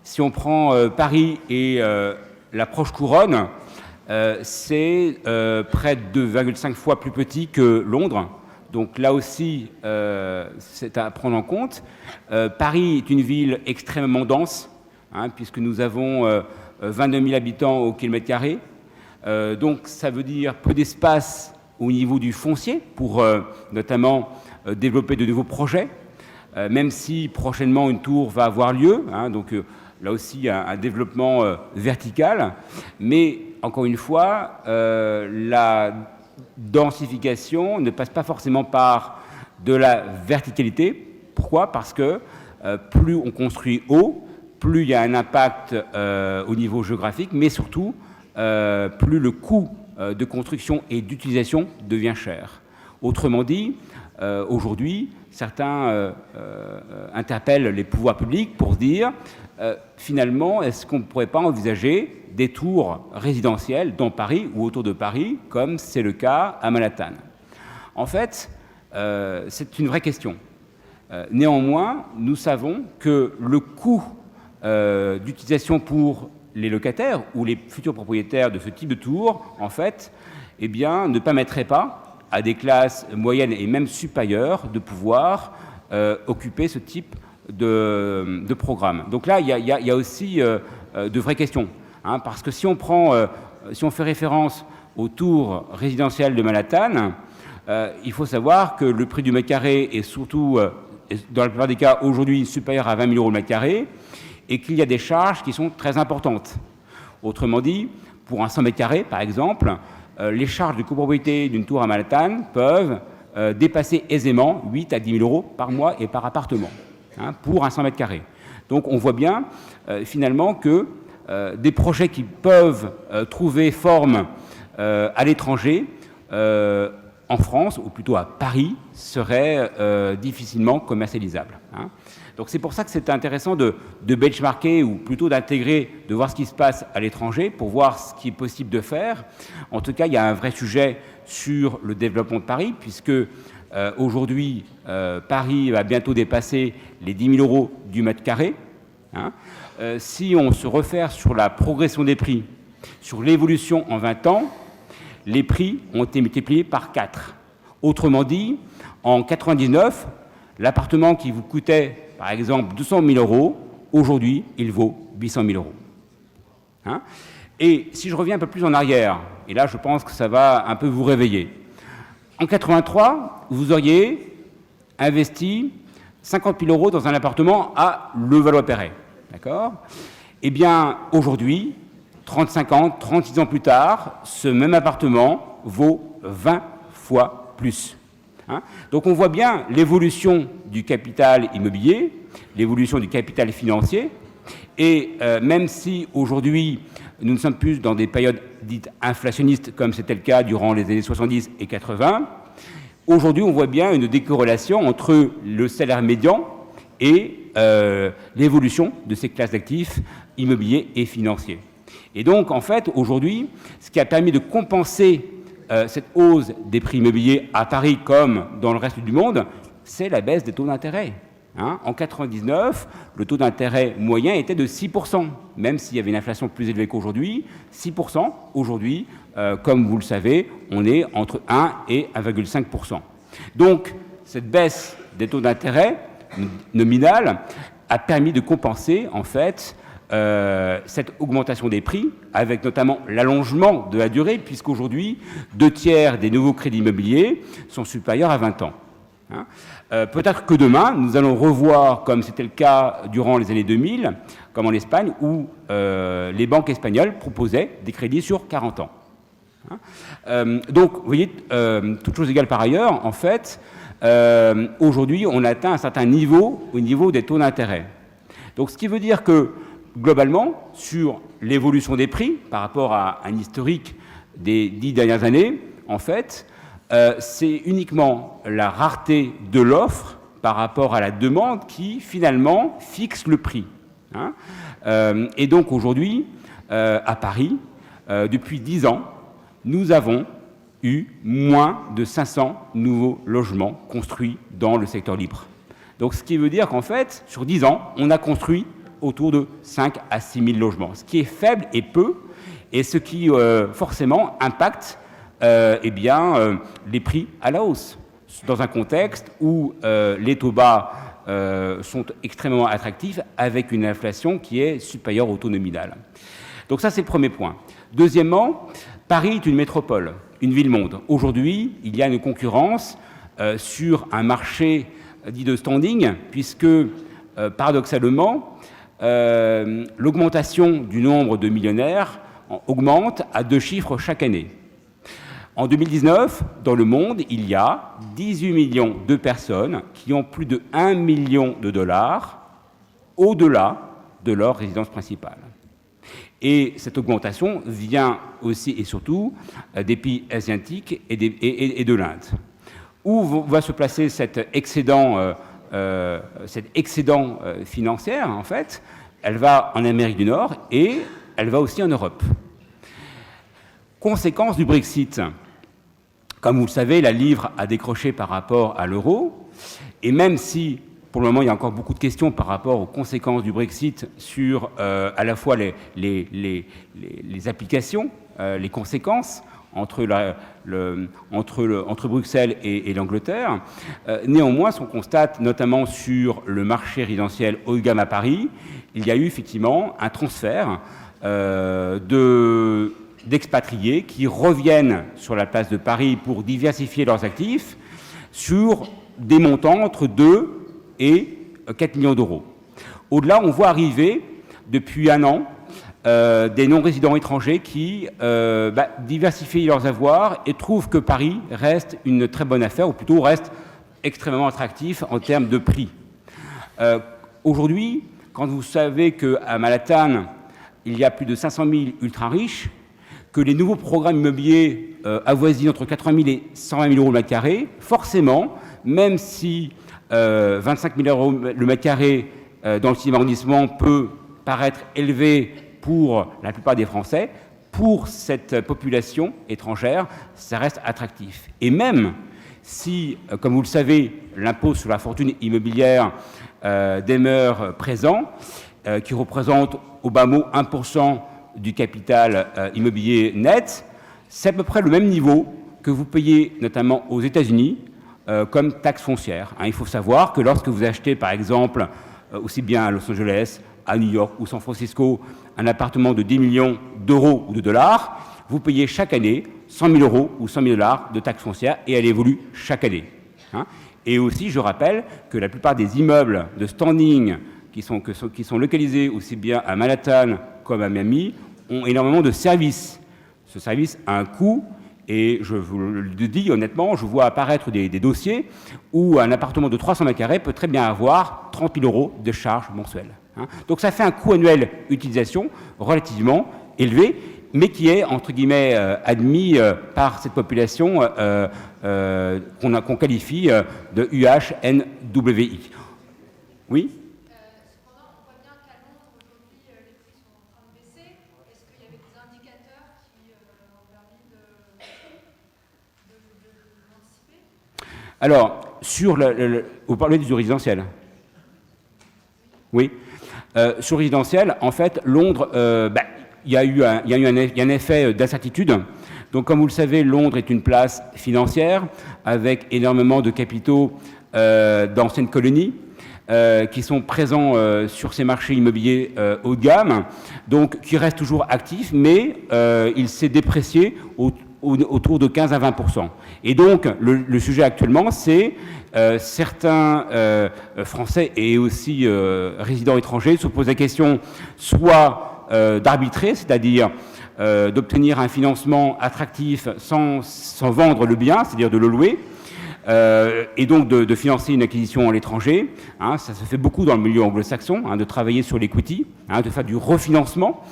C: Si on prend Paris et la proche couronne, c'est près de 2,5 fois plus petit que Londres. Donc là aussi, c'est à prendre en compte. Paris est une ville extrêmement dense, hein, puisque nous avons 22 000 habitants au kilomètre carré. Donc ça veut dire peu d'espace au niveau du foncier pour notamment développer de nouveaux projets, même si prochainement une tour va avoir lieu, hein, donc là aussi un développement vertical. Mais encore une fois, la densification ne passe pas forcément par de la verticalité. Pourquoi ? Parce que plus on construit haut, plus il y a un impact au niveau géographique, mais surtout, plus le coût de construction et d'utilisation devient cher. Autrement dit, aujourd'hui, certains interpellent les pouvoirs publics pour se dire finalement, est-ce qu'on ne pourrait pas envisager des tours résidentielles dans Paris ou autour de Paris, comme c'est le cas à Manhattan. En fait, c'est une vraie question. Néanmoins, nous savons que le coût d'utilisation pour les locataires ou les futurs propriétaires de ce type de tour, en fait, eh bien, ne permettrait pas à des classes moyennes et même supérieures de pouvoir occuper ce type de programme. Donc là, il y a aussi de vraies questions. Hein, parce que si on fait référence au tour résidentiel de Manhattan, il faut savoir que le prix du mètre carré est surtout, dans la plupart des cas, aujourd'hui supérieur à 20 000 euros le mètre carré, et qu'il y a des charges qui sont très importantes. Autrement dit, pour un 100 mètres carrés, par exemple, les charges de copropriété d'une tour à Manhattan peuvent dépasser aisément 8 à 10 000 euros par mois et par appartement, hein, pour un 100 mètres carrés. Donc on voit bien, finalement, que des projets qui peuvent trouver forme à l'étranger, en France, ou plutôt à Paris, seraient difficilement commercialisables. Hein. Donc c'est pour ça que c'est intéressant de benchmarker, ou plutôt d'intégrer, de voir ce qui se passe à l'étranger, pour voir ce qui est possible de faire. En tout cas, il y a un vrai sujet sur le développement de Paris, puisque aujourd'hui, Paris va bientôt dépasser les 10 000 euros du mètre carré. Hein. Si on se réfère sur la progression des prix, sur l'évolution en 20 ans, les prix ont été multipliés par 4. Autrement dit, en 1999, l'appartement qui vous coûtait, par exemple, 200 000 euros, aujourd'hui, il vaut 800 000 euros. Hein ? Et si je reviens un peu plus en arrière, et là, je pense que ça va un peu vous réveiller. En 1983, vous auriez investi 50 000 euros dans un appartement à Levallois-Perret. D'accord ? Eh bien, aujourd'hui, 35 ans, 36 ans plus tard, ce même appartement vaut 20 fois plus. Hein ? Donc on voit bien l'évolution du capital immobilier, l'évolution du capital financier, et même si aujourd'hui nous ne sommes plus dans des périodes dites inflationnistes comme c'était le cas durant les années 70 et 80, aujourd'hui on voit bien une décorrélation entre le salaire médian et l'évolution de ces classes d'actifs immobiliers et financiers. Et donc, en fait, aujourd'hui, ce qui a permis de compenser cette hausse des prix immobiliers à Paris comme dans le reste du monde, c'est la baisse des taux d'intérêt. En 1999, le taux d'intérêt moyen était de 6%, même s'il y avait une inflation plus élevée qu'aujourd'hui. 6%, aujourd'hui, comme vous le savez, on est entre 1 et 1,5%. Donc, cette baisse des taux d'intérêt nominal a permis de compenser, en fait, cette augmentation des prix, avec notamment l'allongement de la durée, puisqu'aujourd'hui, 2/3 des nouveaux crédits immobiliers sont supérieurs à 20 ans. Peut-être que demain, nous allons revoir, comme c'était le cas durant les années 2000, comme en Espagne, où les banques espagnoles proposaient des crédits sur 40 ans. Donc, vous voyez, toutes choses égales par ailleurs, en fait, aujourd'hui, on atteint un certain niveau au niveau des taux d'intérêt. Donc, ce qui veut dire que, globalement, sur l'évolution des prix, par rapport à un historique des 10 dernières années, en fait, c'est uniquement la rareté de l'offre par rapport à la demande qui, finalement, fixe le prix. Et donc, aujourd'hui, à Paris, depuis 10 ans, nous avons eu moins de 500 nouveaux logements construits dans le secteur libre. Donc, ce qui veut dire qu'en fait, sur 10 ans, on a construit autour de 5 à 6 000 logements, ce qui est faible et peu, et ce qui, forcément, impacte les prix à la hausse, dans un contexte où les taux bas sont extrêmement attractifs, avec une inflation qui est supérieure au taux nominal. Donc ça, c'est le premier point. Deuxièmement, Paris est une métropole, une ville-monde. Aujourd'hui, il y a une concurrence sur un marché dit de standing, puisque, paradoxalement, l'augmentation du nombre de millionnaires augmente à 2 chiffres chaque année. En 2019, dans le monde, il y a 18 millions de personnes qui ont plus de 1 million de dollars au-delà de leur résidence principale. Et cette augmentation vient aussi et surtout des pays asiatiques et de l'Inde. Où va se placer cet excédent financier, en fait? Elle va en Amérique du Nord et elle va aussi en Europe. Conséquence du Brexit. Comme vous le savez, la livre a décroché par rapport à l'euro, et même si, pour le moment, il y a encore beaucoup de questions par rapport aux conséquences du Brexit sur à la fois les applications, les conséquences entre Bruxelles et l'Angleterre. Néanmoins, ce qu'on constate, notamment sur le marché résidentiel haut de gamme à Paris, il y a eu effectivement un transfert d'expatriés qui reviennent sur la place de Paris pour diversifier leurs actifs sur des montants entre 2 et 4 millions d'euros. Au-delà, on voit arriver, depuis un an, des non-résidents étrangers qui diversifient leurs avoirs et trouvent que Paris reste une très bonne affaire, ou plutôt reste extrêmement attractif en termes de prix. Aujourd'hui, quand vous savez qu'à Manhattan, il y a plus de 500 000 ultra-riches, que les nouveaux programmes immobiliers avoisinent entre 80 000 et 120 000 euros le mètre carré, forcément, même si 25 000 euros le mètre carré dans le 6e arrondissement peut paraître élevé pour la plupart des Français, pour cette population étrangère, ça reste attractif. Et même si, comme vous le savez, l'impôt sur la fortune immobilière demeure présent, qui représente au bas mot 1% du capital immobilier net, c'est à peu près le même niveau que vous payez notamment aux États-Unis comme taxe foncière. Il faut savoir que lorsque vous achetez, par exemple, aussi bien à Los Angeles, à New York ou San Francisco, un appartement de 10 millions d'euros ou de dollars, vous payez chaque année 100 000 euros ou 100 000 dollars de taxe foncière et elle évolue chaque année. Et aussi, je rappelle que la plupart des immeubles de standing qui sont localisés aussi bien à Manhattan comme à Miami ont énormément de services. Ce service a un coût et je vous le dis honnêtement, je vois apparaître des dossiers où un appartement de 300 mètres carrés peut très bien avoir 30 000 euros de charges mensuelles. Donc ça fait un coût annuel d'utilisation relativement élevé, mais qui est, entre guillemets, admis par cette population qu'on qualifie de UHNWI. Oui ?
E: Cependant, on voit bien qu'à Londres, aujourd'hui, les prix sont en train de baisser. Est-ce qu'il y a
C: Alors, vous parlez du résidentiel. Oui. Sur résidentiel, en fait, Londres, il y a eu un effet d'incertitude. Donc, comme vous le savez, Londres est une place financière avec énormément de capitaux d'anciennes colonies qui sont présents sur ces marchés immobiliers haut de gamme, donc qui restent toujours actifs, mais il s'est déprécié autour de 15 à 20%. Et donc, le sujet actuellement, c'est certains Français et aussi résidents étrangers se posent la question soit d'arbitrer, c'est-à-dire d'obtenir un financement attractif sans vendre le bien, c'est-à-dire de le louer, et donc de financer une acquisition à l'étranger. Hein, ça se fait beaucoup dans le milieu anglo-saxon, hein, de travailler sur l'equity, hein, de faire du refinancement.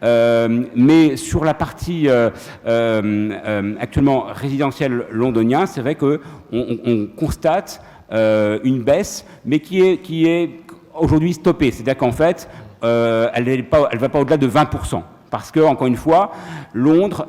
C: Mais sur la partie actuellement résidentielle londonien, c'est vrai qu'on constate une baisse, mais qui est aujourd'hui stoppée. C'est-à-dire qu'en fait, elle ne va pas au-delà de 20%. Parce que, encore une fois, Londres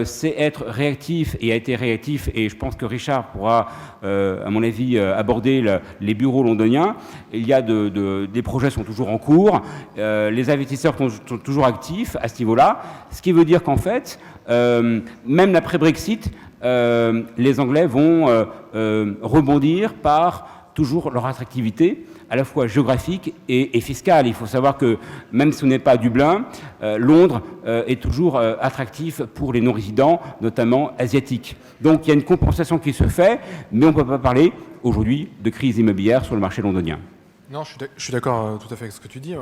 C: sait être réactif et a été réactif, et je pense que Richard pourra, à mon avis, aborder les bureaux londoniens. Il y a des projets sont toujours en cours, les investisseurs sont toujours actifs à ce niveau-là, ce qui veut dire qu'en fait, même après-Brexit, les Anglais vont rebondir par toujours leur attractivité, à la fois géographique et fiscale. Il faut savoir que même si ce n'est pas Dublin, Londres est toujours attractif pour les non-résidents, notamment asiatiques. Donc il y a une compensation qui se fait, mais on ne peut pas parler aujourd'hui de crise immobilière sur le marché londonien.
D: Non, je suis d'accord tout à fait avec ce que tu dis.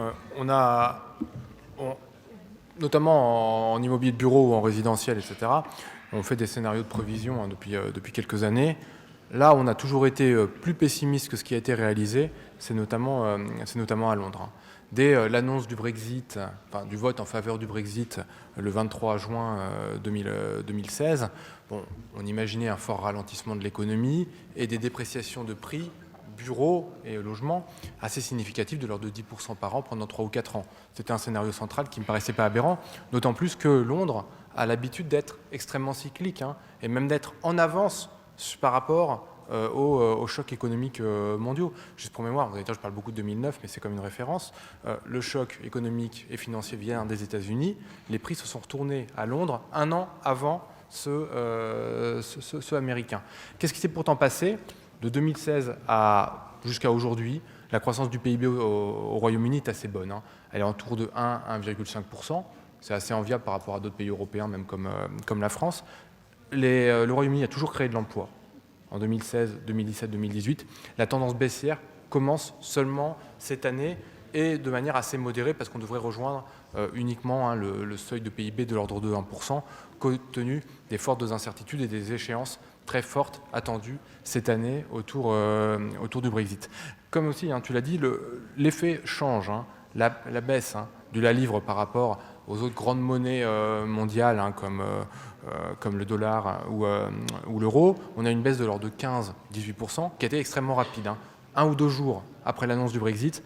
D: Notamment en immobilier de bureau ou en résidentiel, etc., on fait des scénarios de prévision depuis quelques années. Là, on a toujours été plus pessimiste que ce qui a été réalisé, c'est notamment à Londres. Dès l'annonce du Brexit, enfin, du vote en faveur du Brexit le 23 juin 2016, on imaginait un fort ralentissement de l'économie et des dépréciations de prix, bureaux et logements assez significatifs de l'ordre de 10% par an pendant 3 ou 4 ans. C'était un scénario central qui ne me paraissait pas aberrant, d'autant plus que Londres a l'habitude d'être extrêmement cyclique, hein, et même d'être en avance par rapport aux chocs économiques mondiaux. Juste pour mémoire, vous allez dire, je parle beaucoup de 2009, mais c'est comme une référence. Le choc économique et financier vient des États-Unis. Les prix se sont retournés à Londres un an avant ceux américains. Qu'est-ce qui s'est pourtant passé de 2016 jusqu'à aujourd'hui? La croissance du PIB au Royaume-Uni est assez bonne, hein. Elle est autour de 1,5%. C'est assez enviable par rapport à d'autres pays européens, même comme la France. Le Royaume-Uni a toujours créé de l'emploi. En 2016, 2017, 2018, la tendance baissière commence seulement cette année et de manière assez modérée parce qu'on devrait rejoindre uniquement le seuil de PIB de l'ordre de 1%, compte tenu des fortes incertitudes et des échéances très fortes attendues cette année autour du Brexit. Comme aussi, hein, tu l'as dit, l'effet change, hein, la baisse, hein, de la livre par rapport aux autres grandes monnaies mondiales, hein, comme le dollar ou l'euro. On a une baisse de l'ordre de 15-18%, qui a été extrêmement rapide, hein. 1 ou 2 jours après l'annonce du Brexit,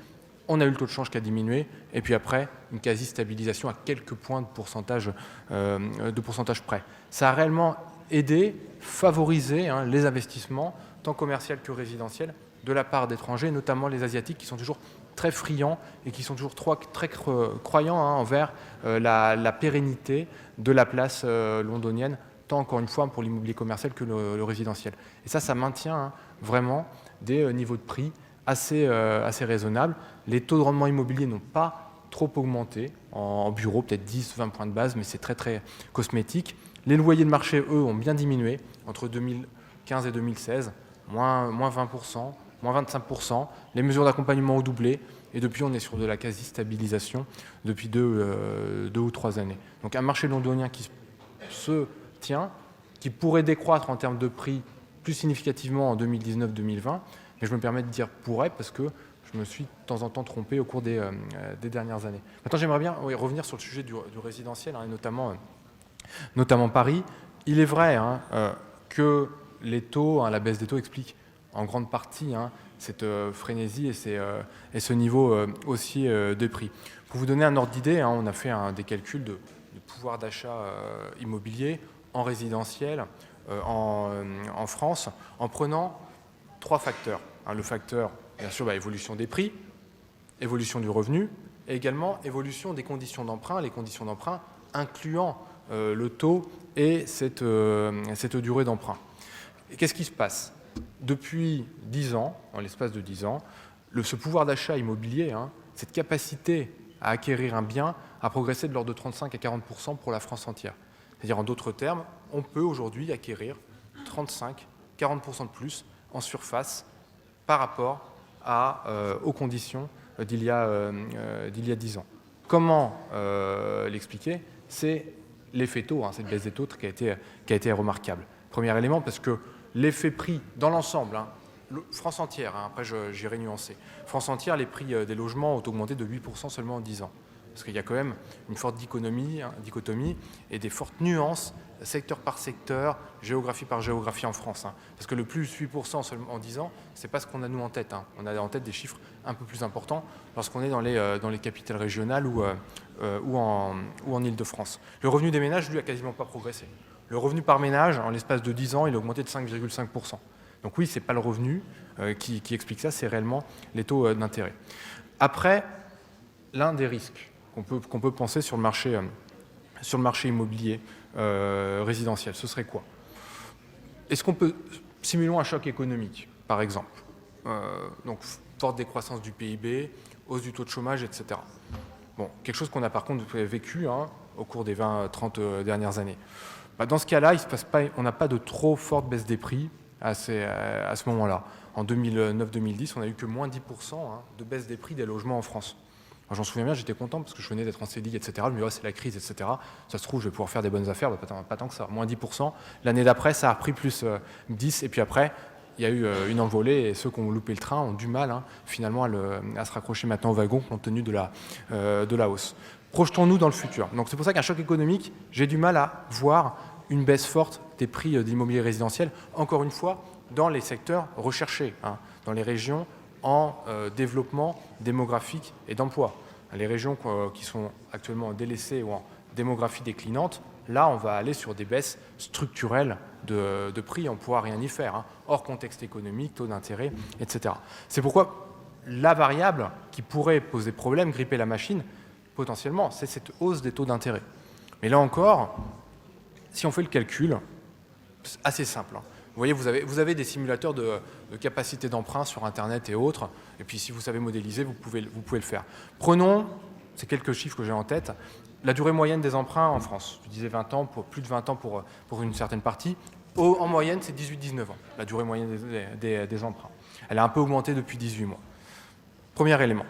D: on a eu le taux de change qui a diminué, et puis après, une quasi-stabilisation à quelques points de pourcentage près. Ça a réellement aidé, favorisé, hein, les investissements, tant commerciaux que résidentiels, de la part d'étrangers, notamment les Asiatiques, qui sont toujours très friands et qui sont toujours très croyants, hein, envers la pérennité de la place londonienne, tant encore une fois pour l'immobilier commercial que le résidentiel. Et ça maintient, hein, vraiment des niveaux de prix assez raisonnables. Les taux de rendement immobilier n'ont pas trop augmenté en bureau, peut-être 10-20 points de base, mais c'est très très cosmétique. Les loyers de marché, eux, ont bien diminué entre 2015 et 2016, moins 20%, moins 25%. Les mesures d'accompagnement ont doublé. Et depuis, on est sur de la quasi-stabilisation depuis 2 ou 3 années. Donc un marché londonien qui se tient, qui pourrait décroître en termes de prix plus significativement en 2019-2020. Mais je me permets de dire pourrait parce que je me suis de temps en temps trompé au cours des dernières années. Maintenant, j'aimerais bien revenir sur le sujet du résidentiel, hein, et notamment Paris. Il est vrai, hein, que les taux, hein, la baisse des taux explique en grande partie, hein, cette frénésie et ce niveau haussier des prix. Pour vous donner un ordre d'idée, hein, on a fait des calculs de pouvoir d'achat immobilier en résidentiel en France, en prenant 3 facteurs. Le facteur, bien sûr, évolution des prix, évolution du revenu, et également évolution des conditions d'emprunt, les conditions d'emprunt incluant le taux et cette durée d'emprunt. Et qu'est-ce qui se passe? Depuis 10 ans, en l'espace de 10 ans, ce pouvoir d'achat immobilier, cette capacité à acquérir un bien a progressé de l'ordre de 35 à 40% pour la France entière. C'est-à-dire, en d'autres termes, on peut aujourd'hui acquérir 35-40% de plus en surface par rapport aux conditions d'il y a 10 ans. Comment l'expliquer? C'est l'effet taux, cette baisse des taux qui a été remarquable. Premier élément, parce que l'effet prix dans l'ensemble, France entière, après j'irai nuancer, France entière, les prix des logements ont augmenté de 8% seulement en 10 ans. Parce qu'il y a quand même une forte dichotomie et des fortes nuances, secteur par secteur, géographie par géographie en France. Parce que le plus 8% seulement en 10 ans, ce n'est pas ce qu'on a nous en tête. On a en tête des chiffres un peu plus importants lorsqu'on est dans les capitales régionales ou en Île-de-France. Le revenu des ménages, lui, a quasiment pas progressé. Le revenu par ménage, en l'espace de 10 ans, il a augmenté de 5,5%. Donc oui, ce n'est pas le revenu qui explique ça, c'est réellement les taux d'intérêt. Après, l'un des risques qu'on peut penser sur le marché immobilier résidentiel, ce serait quoi? Est-ce qu'on peut, simulons un choc économique, par exemple, donc forte décroissance du PIB, hausse du taux de chômage, etc. Bon, quelque chose qu'on a par contre vécu au cours des 20-30 dernières années. Dans ce cas-là, on n'a pas de trop forte baisse des prix à ce moment-là. En 2009-2010, on n'a eu que moins 10% de baisse des prix des logements en France. J'en souviens bien, j'étais content parce que je venais d'être en CDI, etc. Je me disais, c'est la crise, etc. Ça se trouve, je vais pouvoir faire des bonnes affaires. Pas tant que ça, moins 10%. L'année d'après, ça a repris plus 10%. Et puis après, il y a eu une envolée et ceux qui ont loupé le train ont du mal finalement à se raccrocher maintenant au wagon compte tenu de la hausse. Projetons-nous dans le futur. Donc c'est pour ça qu'un choc économique, j'ai du mal à voir une baisse forte des prix d'immobilier résidentiel, encore une fois, dans les secteurs recherchés, dans les régions en développement démographique et d'emploi. Les régions qui sont actuellement délaissées ou en démographie déclinante, là, on va aller sur des baisses structurelles de prix, on ne pourra rien y faire, hors contexte économique, taux d'intérêt, etc. C'est pourquoi la variable qui pourrait poser problème, gripper la machine, potentiellement, c'est cette hausse des taux d'intérêt. Mais là encore, si on fait le calcul, c'est assez simple. Vous voyez, vous avez des simulateurs de capacité d'emprunt sur Internet et autres, et puis si vous savez modéliser, vous pouvez le faire. Prenons, c'est quelques chiffres que j'ai en tête, la durée moyenne des emprunts en France. Je disais 20 ans, plus de 20 ans pour une certaine partie. En moyenne, c'est 18-19 ans, la durée moyenne des emprunts. Elle a un peu augmenté depuis 18 mois. Premier élément.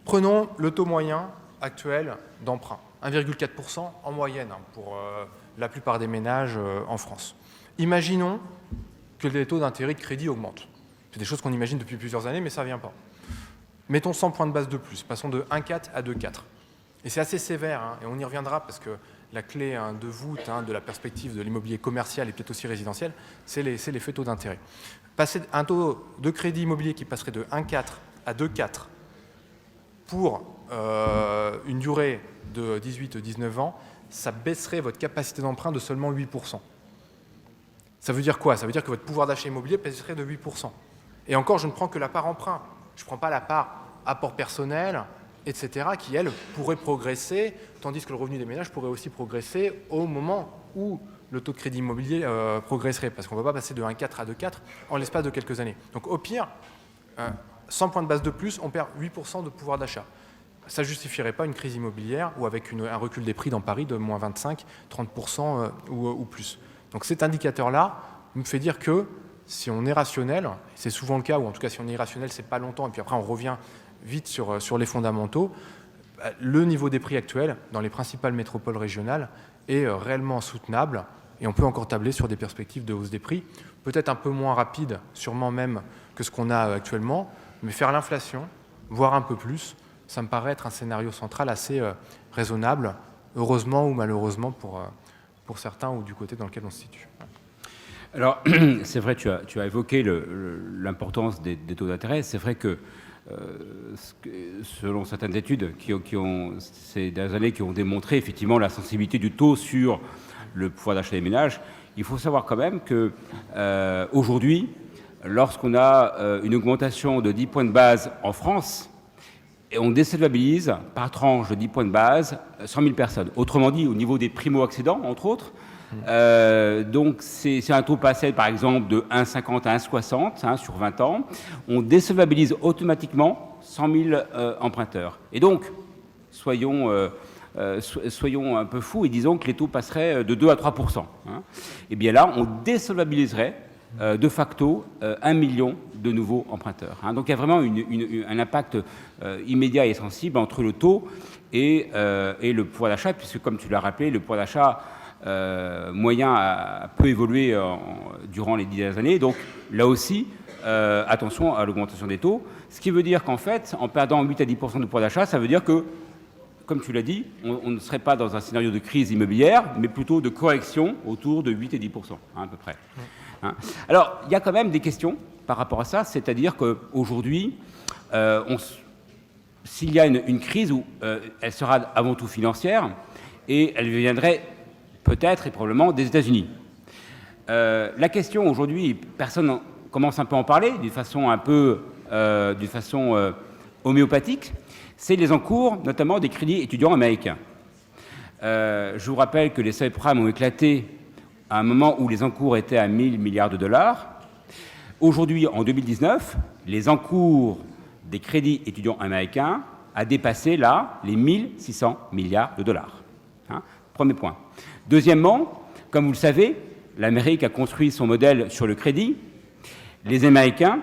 D: Prenons le taux moyen actuel d'emprunt, 1,4% en moyenne pour la plupart des ménages en France. Imaginons que les taux d'intérêt de crédit augmentent. C'est des choses qu'on imagine depuis plusieurs années, mais ça ne vient pas. Mettons 100 points de base de plus, passons de 1,4 à 2,4. Et c'est assez sévère, et on y reviendra parce que la clé de voûte de la perspective de l'immobilier commercial et peut-être aussi résidentiel, c'est l'effet taux d'intérêt. Passer un taux de crédit immobilier qui passerait de 1,4 à 2,4 pour une durée de 18-19 ans, ça baisserait votre capacité d'emprunt de seulement 8%. Ça veut dire quoi? Ça veut dire que votre pouvoir d'achat immobilier baisserait de 8%. Et encore, je ne prends que la part emprunt. Je ne prends pas la part apport personnel, etc., qui, elle, pourrait progresser, tandis que le revenu des ménages pourrait aussi progresser au moment où le taux de crédit immobilier progresserait, parce qu'on ne va pas passer de 1,4 à 2,4 en l'espace de quelques années. Donc au pire, 100 points de base de plus, on perd 8% de pouvoir d'achat. Ça ne justifierait pas une crise immobilière ou avec un recul des prix dans Paris de moins 25, 30% ou plus. Donc cet indicateur-là me fait dire que si on est rationnel, c'est souvent le cas, ou en tout cas si on est irrationnel, c'est pas longtemps, et puis après on revient vite sur les fondamentaux, le niveau des prix actuels dans les principales métropoles régionales est réellement soutenable, et on peut encore tabler sur des perspectives de hausse des prix, peut-être un peu moins rapide, sûrement même que ce qu'on a actuellement, mais faire l'inflation, voire un peu plus, ça me paraît être un scénario central assez raisonnable, heureusement ou malheureusement pour certains ou du côté dans lequel on se situe.
C: Alors, c'est vrai, tu as évoqué l'importance des taux d'intérêt. C'est vrai que, selon certaines études ces dernières années qui ont démontré effectivement la sensibilité du taux sur le pouvoir d'achat des ménages, il faut savoir quand même que aujourd'hui, lorsqu'on a une augmentation de 10 points de base en France, et on désolvabilise par tranche de 10 points de base 100 000 personnes. Autrement dit, au niveau des primo-accédants, entre autres, donc c'est un taux passé, par exemple, de 1,50 à 1,60 sur 20 ans, on désolvabilise automatiquement 100 000 emprunteurs. Et donc, soyons un peu fous et disons que les taux passeraient de 2 à 3%. Et bien là, on désolvabiliserait de facto 1 million de nouveaux emprunteurs. Donc il y a vraiment un impact immédiat et sensible entre le taux et le pouvoir d'achat, puisque comme tu l'as rappelé, le pouvoir d'achat moyen a peu évolué durant les 10 dernières années. Donc là aussi, attention à l'augmentation des taux, ce qui veut dire qu'en fait, en perdant 8 à 10% de pouvoir d'achat, ça veut dire que, comme tu l'as dit, on ne serait pas dans un scénario de crise immobilière, mais plutôt de correction autour de 8 et 10%, à peu près. Alors, il y a quand même des questions par rapport à ça, c'est-à-dire qu'aujourd'hui, s'il y a une crise, elle sera avant tout financière, et elle viendrait peut-être et probablement des États-Unis. La question aujourd'hui, personne commence un peu à en parler, d'une façon homéopathique, c'est les encours, notamment des crédits étudiants américains. Je vous rappelle que les subprimes ont éclaté à un moment où les encours étaient à 1 000 milliards de dollars. Aujourd'hui, en 2019, les encours des crédits étudiants américains a dépassé là les 1 600 milliards de dollars. Premier point. Deuxièmement, comme vous le savez, l'Amérique a construit son modèle sur le crédit. Les Américains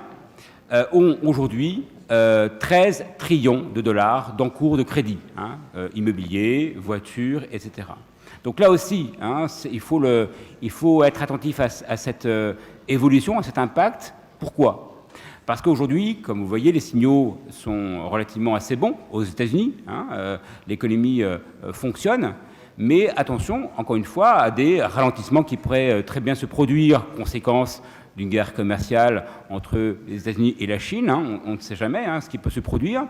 C: ont aujourd'hui 13 trillions de dollars d'encours de crédit, immobilier, voitures, etc. Donc là aussi, il faut être attentif à cette évolution, à cet impact. Pourquoi ? Parce qu'aujourd'hui, comme vous voyez, les signaux sont relativement assez bons aux États-Unis. L'économie fonctionne. Mais attention, encore une fois, à des ralentissements qui pourraient très bien se produire, conséquence d'une guerre commerciale entre les États-Unis et la Chine. On ne sait jamais ce qui peut se produire.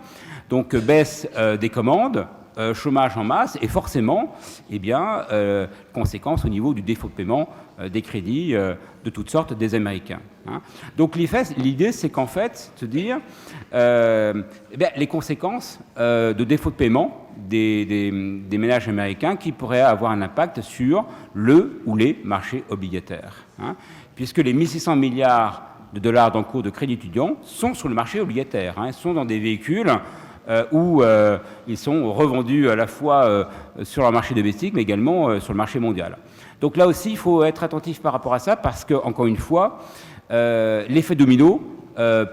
C: Donc, baisse des commandes, chômage en masse et forcément, conséquences au niveau du défaut de paiement des crédits de toutes sortes des Américains. Donc l'idée, c'est qu'en fait, se dire les conséquences de défaut de paiement des ménages américains qui pourraient avoir un impact sur le ou les marchés obligataires. Puisque les 1 600 milliards de dollars d'encours de crédit étudiant sont sur le marché obligataire, sont dans des véhicules où ils sont revendus à la fois sur le marché domestique, mais également sur le marché mondial. Donc là aussi, il faut être attentif par rapport à ça, parce que, encore une fois, l'effet domino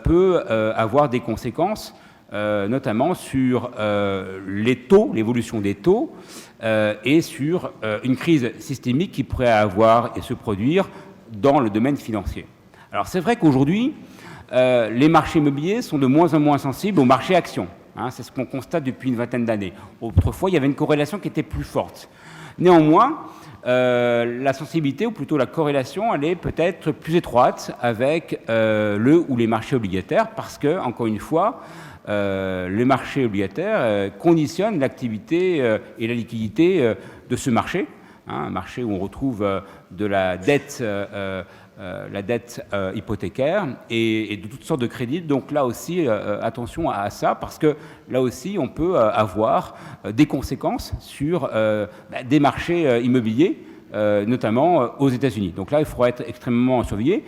C: peut avoir des conséquences, notamment sur les taux, l'évolution des taux, et sur une crise systémique qui pourrait avoir et se produire dans le domaine financier. Alors c'est vrai qu'aujourd'hui, les marchés immobiliers sont de moins en moins sensibles au marché actions. C'est ce qu'on constate depuis une vingtaine d'années. Autrefois, il y avait une corrélation qui était plus forte. Néanmoins, la sensibilité, ou plutôt la corrélation, elle est peut-être plus étroite avec le ou les marchés obligataires, parce que, encore une fois, les marchés obligataires conditionnent l'activité et la liquidité de ce marché, un marché où on retrouve de la dette hypothécaire et de toutes sortes de crédits. Donc là aussi, attention à ça, parce que là aussi, on peut avoir des conséquences sur des marchés immobiliers, notamment aux États-Unis. Donc là, il faudra être extrêmement surveillé.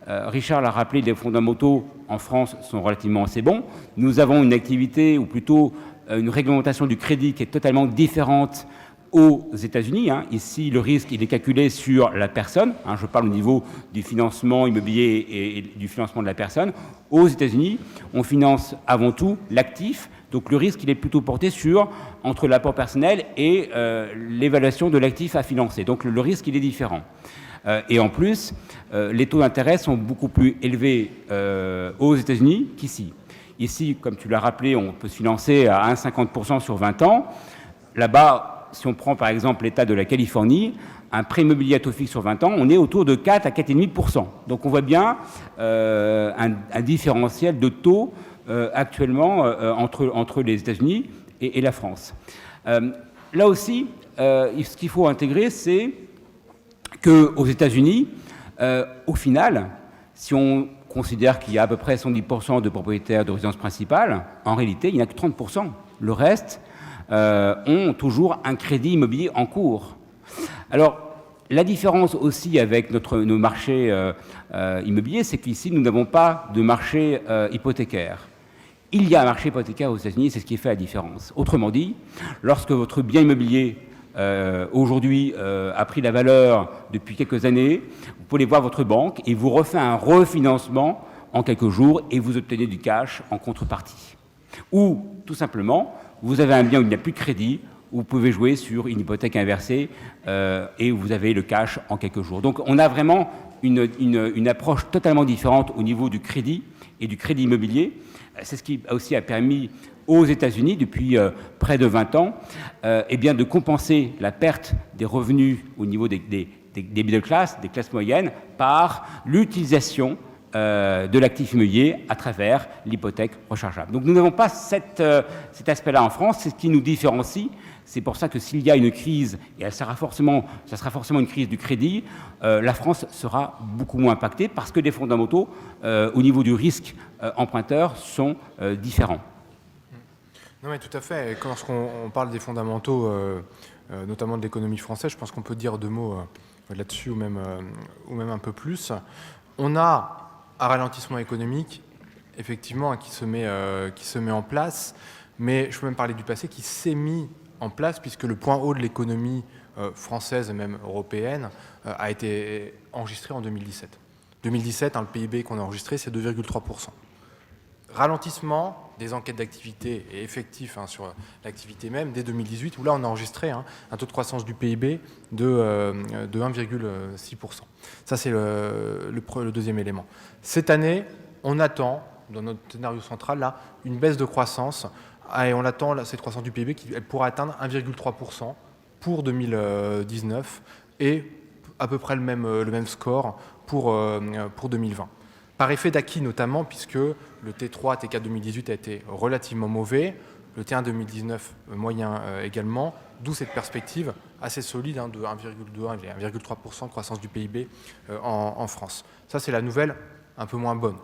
C: Richard l'a rappelé, les fondamentaux en France sont relativement assez bons. Nous avons une activité, ou plutôt une réglementation du crédit qui est totalement différente aux États-Unis. Ici, le risque, il est calculé sur la personne. Je parle au niveau du financement immobilier et du financement de la personne. Aux États-Unis, on finance avant tout l'actif. Donc le risque, il est plutôt porté entre l'apport personnel et l'évaluation de l'actif à financer. Donc le risque, il est différent. Et en plus, les taux d'intérêt sont beaucoup plus élevés aux États-Unis qu'ici. Ici, comme tu l'as rappelé, on peut se financer à 1,50% sur 20 ans. Là-bas, si on prend par exemple l'État de la Californie, un prêt immobilier à taux fixe sur 20 ans, on est autour de 4 à 4,5%. Donc on voit bien un différentiel de taux actuellement entre les États-Unis et la France. Là aussi, ce qu'il faut intégrer, c'est qu'aux États-Unis, au final, si on considère qu'il y a à peu près 70% de propriétaires de résidence principale. En réalité, il n'y en a que 30%. Le reste ont toujours un crédit immobilier en cours. Alors, la différence aussi avec nos marchés immobiliers, c'est qu'ici, nous n'avons pas de marché hypothécaire. Il y a un marché hypothécaire aux États-Unis, c'est ce qui fait la différence. Autrement dit, lorsque votre bien immobilier aujourd'hui a pris la valeur depuis quelques années, vous pouvez voir votre banque et vous refait un refinancement en quelques jours et vous obtenez du cash en contrepartie. Ou, tout simplement, vous avez un bien où il n'y a plus de crédit, vous pouvez jouer sur une hypothèque inversée et vous avez le cash en quelques jours. Donc on a vraiment une approche totalement différente au niveau du crédit et du crédit immobilier. C'est ce qui aussi a permis aux États-Unis, depuis près de 20 ans, eh bien de compenser la perte des revenus au niveau des middle class, des classes moyennes, par l'utilisation de l'actif immobilier à travers l'hypothèque rechargeable. Donc nous n'avons pas cet aspect-là en France, c'est ce qui nous différencie. C'est pour ça que s'il y a une crise, et ça sera forcément une crise du crédit, la France sera beaucoup moins impactée parce que les fondamentaux au niveau du risque emprunteur sont différents.
D: Non mais tout à fait. Lorsqu'on parle des fondamentaux, notamment de l'économie française, je pense qu'on peut dire deux mots là-dessus ou même un peu plus. On a un ralentissement économique, effectivement, qui se met en place, mais je peux même parler du passé, qui s'est mis en place puisque le point haut de l'économie française et même européenne a été enregistré en 2017. 2017, le PIB qu'on a enregistré, c'est 2,3%. Ralentissement des enquêtes d'activité et effectif sur l'activité même dès 2018, où là on a enregistré un taux de croissance du PIB de 1,6%. Ça c'est le deuxième élément. Cette année, on attend, dans notre scénario central, là, une baisse de croissance, et on attend cette croissance du PIB qui pourra atteindre 1,3% pour 2019 et à peu près le même score pour 2020. Par effet d'acquis notamment, puisque le T3, T4 2018 a été relativement mauvais, le T1 2019 moyen également, d'où cette perspective assez solide de 1,2 et 1,3% de croissance du PIB en France. Ça, c'est la nouvelle un peu moins bonne.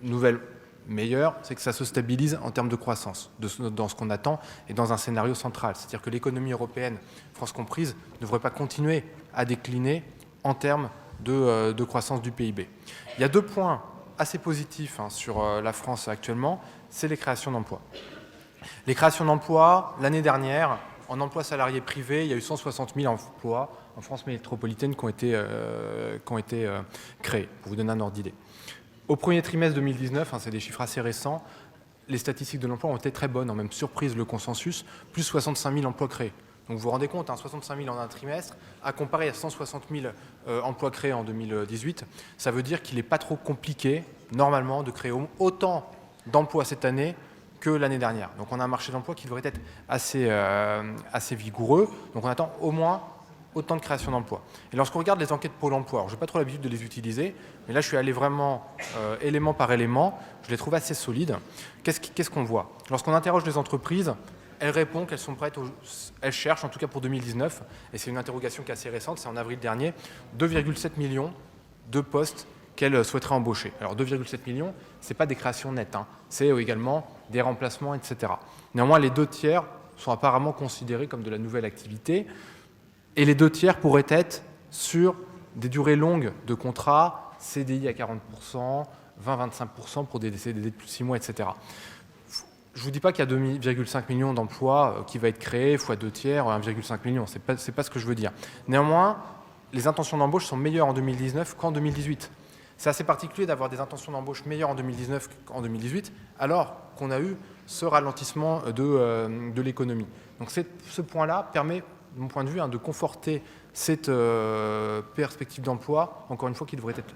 D: Nouvelle meilleure, c'est que ça se stabilise en termes de croissance, dans ce qu'on attend, et dans un scénario central. C'est-à-dire que l'économie européenne, France comprise, ne devrait pas continuer à décliner en termes de croissance du PIB. Il y a deux points assez positifs sur la France actuellement, c'est les créations d'emplois. Les créations d'emplois, l'année dernière, en emploi salarié privé, il y a eu 160 000 emplois en France métropolitaine qui ont été créés, pour vous donner un ordre d'idée. Au premier trimestre 2019, c'est des chiffres assez récents, les statistiques de l'emploi ont été très bonnes, ont même surprise le consensus, plus 65 000 emplois créés. Donc vous vous rendez compte, 65 000 en un trimestre, à comparer à 160 000 emplois créés en 2018, ça veut dire qu'il n'est pas trop compliqué, normalement, de créer autant d'emplois cette année que l'année dernière. Donc on a un marché de l'emploi qui devrait être assez vigoureux, donc on attend au moins autant de création d'emplois. Et lorsqu'on regarde les enquêtes Pôle emploi, alors je n'ai pas trop l'habitude de les utiliser, mais là je suis allé vraiment élément par élément, je les trouve assez solides. Qu'est-ce qu'on voit? Lorsqu'on interroge les entreprises, elles répondent qu'elles sont prêtes, elles cherchent en tout cas pour 2019, et c'est une interrogation qui est assez récente, c'est en avril dernier, 2,7 millions de postes qu'elles souhaiteraient embaucher. Alors 2,7 millions, ce n'est pas des créations nettes, c'est également des remplacements, etc. Néanmoins, les 2/3 sont apparemment considérés comme de la nouvelle activité, et les 2/3 pourraient être sur des durées longues de contrat, CDI à 40%, 20-25% pour des CDD de plus de 6 mois, etc. Je ne vous dis pas qu'il y a 2,5 millions d'emplois qui va être créés, fois 2/3, 1,5 million, c'est pas ce que je veux dire. Néanmoins, les intentions d'embauche sont meilleures en 2019 qu'en 2018. C'est assez particulier d'avoir des intentions d'embauche meilleures en 2019 qu'en 2018, alors qu'on a eu ce ralentissement de l'économie. Donc ce point-là permet, de mon point de vue, de conforter cette perspective d'emploi, encore une fois, qui devrait être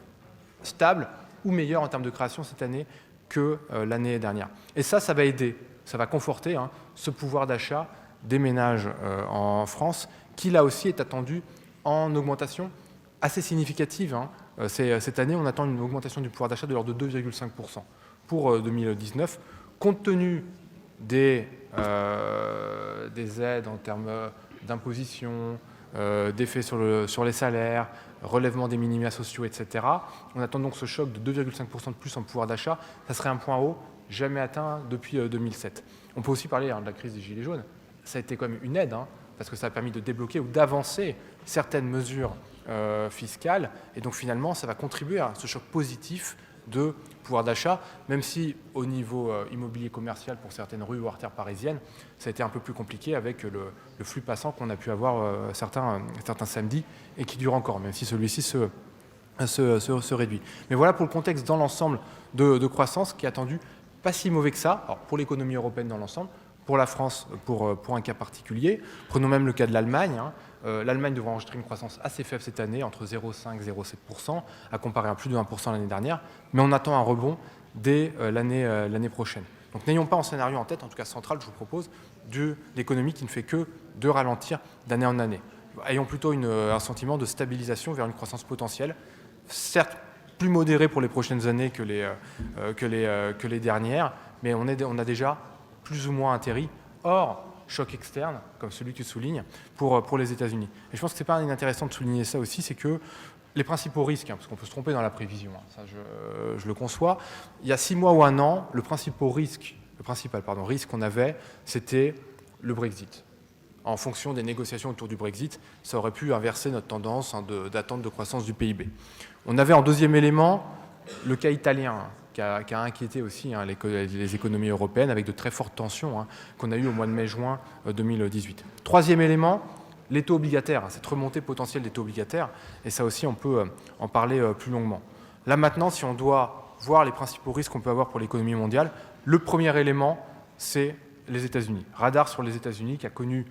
D: stable ou meilleure en termes de création cette année que l'année dernière. Et ça va aider, ça va conforter ce pouvoir d'achat des ménages en France, qui là aussi est attendu en augmentation assez significative. Cette année, on attend une augmentation du pouvoir d'achat de l'ordre de 2,5% pour 2019, compte tenu des aides en termes d'imposition, d'effets sur les salaires, relèvement des minima sociaux, etc. On attend donc ce choc de 2,5% de plus en pouvoir d'achat. Ça serait un point haut jamais atteint depuis 2007. On peut aussi parler de la crise des Gilets jaunes. Ça a été quand même une aide, parce que ça a permis de débloquer ou d'avancer certaines mesures fiscales. Et donc finalement, ça va contribuer à ce choc positif de pouvoir d'achat, même si au niveau immobilier commercial pour certaines rues ou artères parisiennes, ça a été un peu plus compliqué avec le flux passant qu'on a pu avoir certains samedis et qui dure encore, même si celui-ci se réduit. Mais voilà pour le contexte dans l'ensemble de croissance qui est attendu pas si mauvais que ça, alors pour l'économie européenne dans l'ensemble, pour la France, pour un cas particulier. Prenons même le cas de l'Allemagne. L'Allemagne devrait enregistrer une croissance assez faible cette année, entre 0,5 et 0,7%, à comparer à plus de 1% l'année dernière. Mais on attend un rebond dès l'année prochaine. Donc n'ayons pas un scénario en tête, en tout cas central, je vous propose, de l'économie qui ne fait que de ralentir d'année en année. Ayons plutôt un sentiment de stabilisation vers une croissance potentielle, certes plus modérée pour les prochaines années que les dernières, mais on a déjà plus ou moins atterri hors choc externe, comme celui que tu soulignes, pour les États-Unis. Et je pense que ce n'est pas inintéressant de souligner ça aussi, c'est que les principaux risques, parce qu'on peut se tromper dans la prévision, ça je le conçois, il y a 6 mois ou 1 an, le principal risque qu'on avait, c'était le Brexit. En fonction des négociations autour du Brexit, ça aurait pu inverser notre tendance d'attente de croissance du PIB. On avait en deuxième élément le cas italien, qui a inquiété aussi les économies européennes avec de très fortes tensions qu'on a eues au mois de mai-juin 2018. Troisième élément, les taux obligataires, cette remontée potentielle des taux obligataires, et ça aussi on peut en parler plus longuement. Là maintenant, si on doit voir les principaux risques qu'on peut avoir pour l'économie mondiale, le premier élément, c'est les États-Unis. Radar sur les États-Unis qui a connu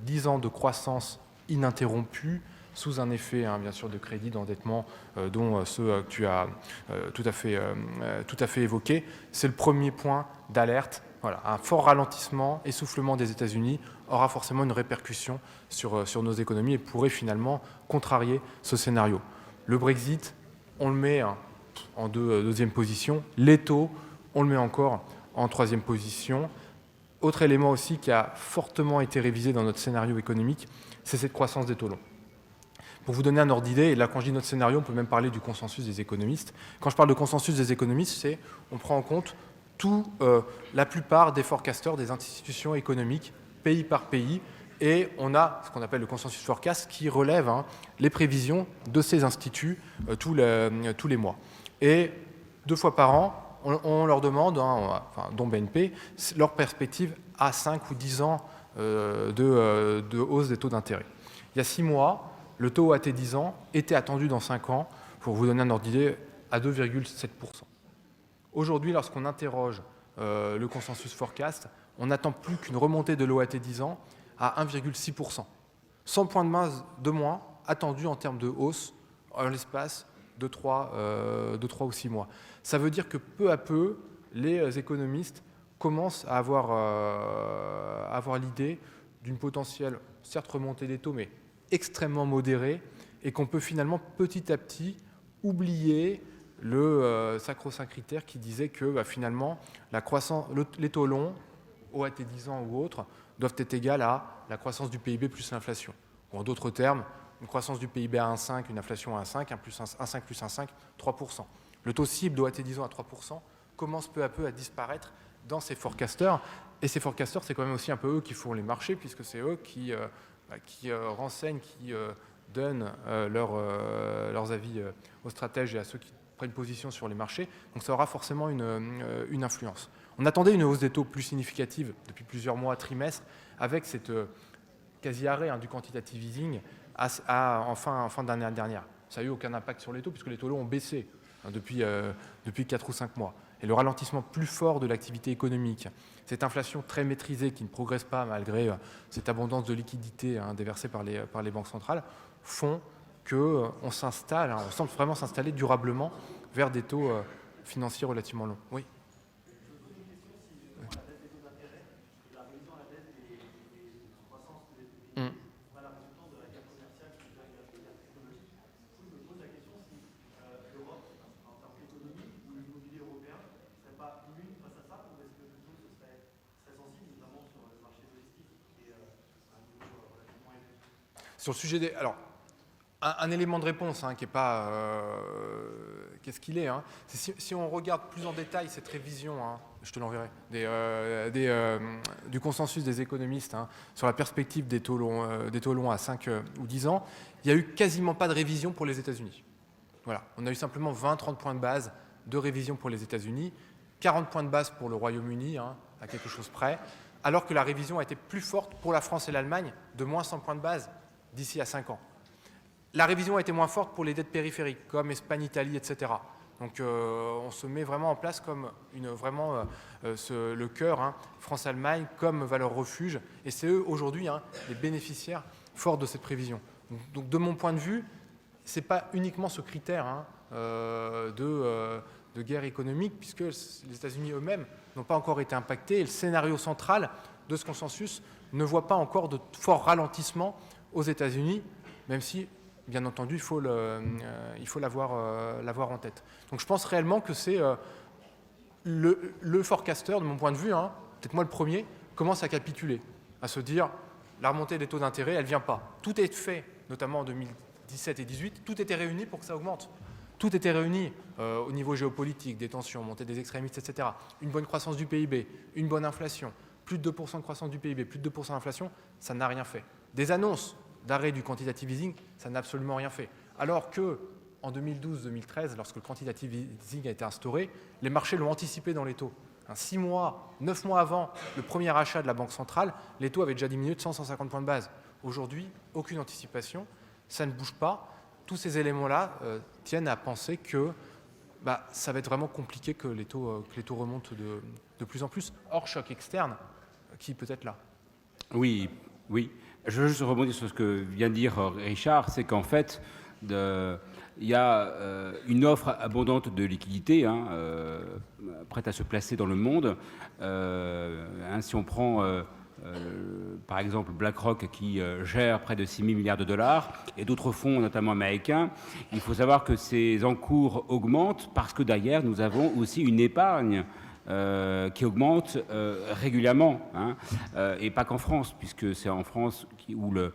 D: 10 ans de croissance ininterrompue, sous un effet, bien sûr, de crédit, d'endettement, dont ceux que tu as tout à fait évoqués. C'est le premier point d'alerte. Voilà, un fort ralentissement, essoufflement des États-Unis aura forcément une répercussion sur nos économies et pourrait finalement contrarier ce scénario. Le Brexit, on le met en deuxième position. Les taux, on le met encore en troisième position. Autre élément aussi qui a fortement été révisé dans notre scénario économique, c'est cette croissance des taux longs. Pour vous donner un ordre d'idée, et là quand je dis notre scénario, on peut même parler du consensus des économistes. Quand je parle de consensus des économistes, c'est on prend en compte la plupart des forecasters des institutions économiques, pays par pays, et on a ce qu'on appelle le consensus forecast qui relève les prévisions de ces instituts tous les mois. Et 2 fois par an, on leur demande, dont BNP, leur perspective à 5 ou 10 ans de hausse des taux d'intérêt. Il y a 6 mois, le taux AT 10 ans était attendu dans 5 ans, pour vous donner un ordre d'idée, à 2,7%. Aujourd'hui, lorsqu'on interroge le consensus forecast, on n'attend plus qu'une remontée de l'OAT 10 ans à 1,6%. 100 points de base de moins attendus en termes de hausse en l'espace de 3 ou 6 mois. Ça veut dire que peu à peu, les économistes commencent à avoir l'idée d'une potentielle, certes remontée des taux, mais extrêmement modérée, et qu'on peut finalement petit à petit oublier le sacro-saint critère qui disait que finalement les taux longs, OAT 10 ans ou autres, doivent être égales à la croissance du PIB plus l'inflation. Ou en d'autres termes, une croissance du PIB à 1,5, une inflation à 1,5, 1,5 plus 1,5, 3%. Le taux cible d'OAT 10 ans à 3% commence peu à peu à disparaître dans ces forecasters. Et ces forecasters, c'est quand même aussi un peu eux qui font les marchés, puisque c'est eux qui renseignent, qui donnent leurs avis aux stratèges et à ceux qui prennent position sur les marchés. Donc ça aura forcément une influence. On attendait une hausse des taux plus significative depuis plusieurs mois, trimestres, avec cette quasi-arrêt du quantitative easing en fin d'année dernière. Ça n'a eu aucun impact sur les taux, puisque les taux longs ont baissé depuis 4 ou 5 mois. Et le ralentissement plus fort de l'activité économique, cette inflation très maîtrisée qui ne progresse pas malgré cette abondance de liquidités déversée par les banques centrales, font qu'on s'installe, on semble vraiment s'installer durablement vers des taux financiers relativement longs. Oui. Sur le sujet des... Alors, un élément de réponse qui n'est pas... qu'est-ce qu'il est, c'est si on regarde plus en détail cette révision, je te l'enverrai, du consensus des économistes sur la perspective des taux longs à 5 ou 10 ans, il n'y a eu quasiment pas de révision pour les États-Unis. Voilà, on a eu simplement 20-30 points de base de révision pour les États-Unis, 40 points de base pour le Royaume-Uni, à quelque chose près, alors que la révision a été plus forte pour la France et l'Allemagne, de moins 100 points de base d'ici à 5 ans. La révision a été moins forte pour les dettes périphériques, comme Espagne, Italie, etc. Donc on se met vraiment en place comme le cœur, France-Allemagne, comme valeur refuge, et c'est eux aujourd'hui les bénéficiaires forts de cette prévision. Donc de mon point de vue, ce n'est pas uniquement ce critère de guerre économique, puisque les États-Unis eux-mêmes n'ont pas encore été impactés, et le scénario central de ce consensus ne voit pas encore de fort ralentissement aux États-Unis, même si, bien entendu, il faut l'avoir en tête. Donc je pense réellement que c'est le forecaster, de mon point de vue, peut-être moi le premier, commence à capituler, à se dire la remontée des taux d'intérêt, elle ne vient pas. Tout est fait, notamment en 2017 et 2018, tout était réuni pour que ça augmente. Tout était réuni au niveau géopolitique, des tensions, montée des extrémistes, etc. Une bonne croissance du PIB, une bonne inflation, plus de 2% de croissance du PIB, plus de 2% d'inflation, ça n'a rien fait. Des annonces d'arrêt du quantitative easing, ça n'a absolument rien fait. Alors que en 2012-2013, lorsque le quantitative easing a été instauré, les marchés l'ont anticipé dans les taux. 6 mois, 9 mois avant le premier achat de la Banque centrale, les taux avaient déjà diminué de 100-150 points de base. Aujourd'hui, aucune anticipation, ça ne bouge pas. Tous ces éléments-là tiennent à penser que ça va être vraiment compliqué que les taux remontent de plus en plus, hors choc externe, qui peut être là.
C: Oui. Je veux juste rebondir sur ce que vient de dire Richard, c'est qu'en fait, il y a une offre abondante de liquidités prête à se placer dans le monde. Si on prend par exemple BlackRock qui gère près de 6 000 milliards de dollars et d'autres fonds, notamment américains, il faut savoir que ces encours augmentent parce que derrière, nous avons aussi une épargne qui augmente régulièrement, et pas qu'en France, puisque c'est en France où le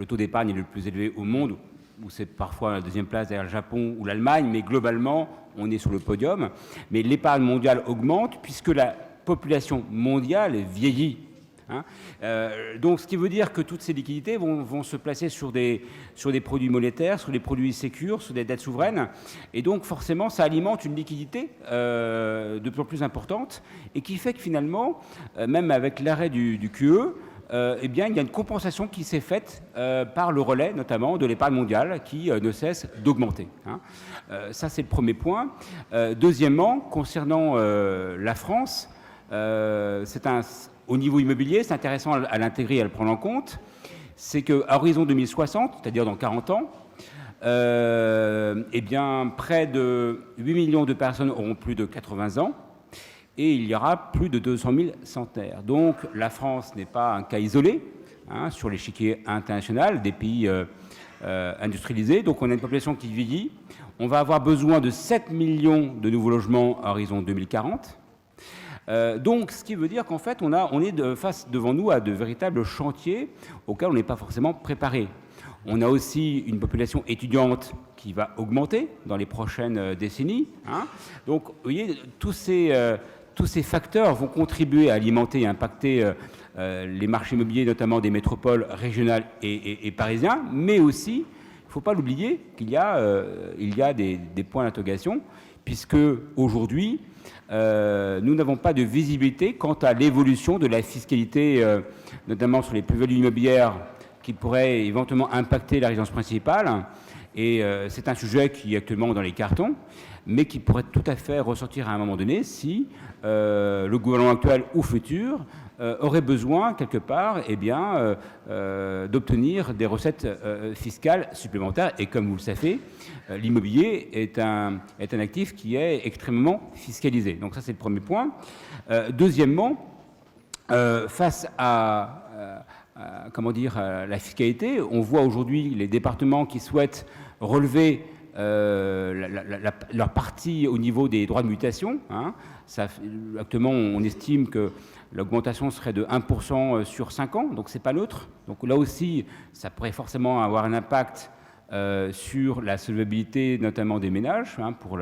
C: taux d'épargne est le plus élevé au monde, où c'est parfois la deuxième place derrière le Japon ou l'Allemagne, mais globalement, on est sur le podium. Mais l'épargne mondiale augmente puisque la population mondiale vieillit. Donc, ce qui veut dire que toutes ces liquidités vont se placer sur des produits monétaires, sur des produits sécures, sur des dettes souveraines. Et donc, forcément, ça alimente une liquidité de plus en plus importante et qui fait que finalement, même avec l'arrêt du QE, il y a une compensation qui s'est faite par le relais, notamment, de l'épargne mondiale qui ne cesse d'augmenter. Ça, c'est le premier point. Deuxièmement, concernant la France, au niveau immobilier, c'est intéressant à l'intégrer et à le prendre en compte, c'est qu'à horizon 2060, c'est-à-dire dans 40 ans, près de 8 millions de personnes auront plus de 80 ans et il y aura plus de 200 000 centenaires. Donc la France n'est pas un cas isolé sur l'échiquier international des pays industrialisés. Donc on a une population qui vieillit. On va avoir besoin de 7 millions de nouveaux logements à horizon 2040. Donc, ce qui veut dire qu'en fait, on est face devant nous à de véritables chantiers auxquels on n'est pas forcément préparé. On a aussi une population étudiante qui va augmenter dans les prochaines décennies. Donc, vous voyez, tous ces facteurs vont contribuer à alimenter et impacter les marchés immobiliers, notamment des métropoles régionales et parisiens, mais aussi, il ne faut pas l'oublier, qu'il y a des points d'interrogation, puisque aujourd'hui, nous n'avons pas de visibilité quant à l'évolution de la fiscalité, notamment sur les plus-values immobilières qui pourraient éventuellement impacter la résidence principale. Et c'est un sujet qui est actuellement dans les cartons, mais qui pourrait tout à fait ressortir à un moment donné si le gouvernement actuel ou futur aurait besoin, quelque part, d'obtenir des recettes fiscales supplémentaires. Et comme vous le savez, l'immobilier est un actif qui est extrêmement fiscalisé. Donc ça, c'est le premier point. Deuxièmement, face à la fiscalité, on voit aujourd'hui les départements qui souhaitent relever leur partie au niveau des droits de mutation. Hein. Actuellement, on estime que l'augmentation serait de 1% sur 5 ans, donc c'est pas neutre. Donc là aussi, ça pourrait forcément avoir un impact sur la solvabilité notamment des ménages pour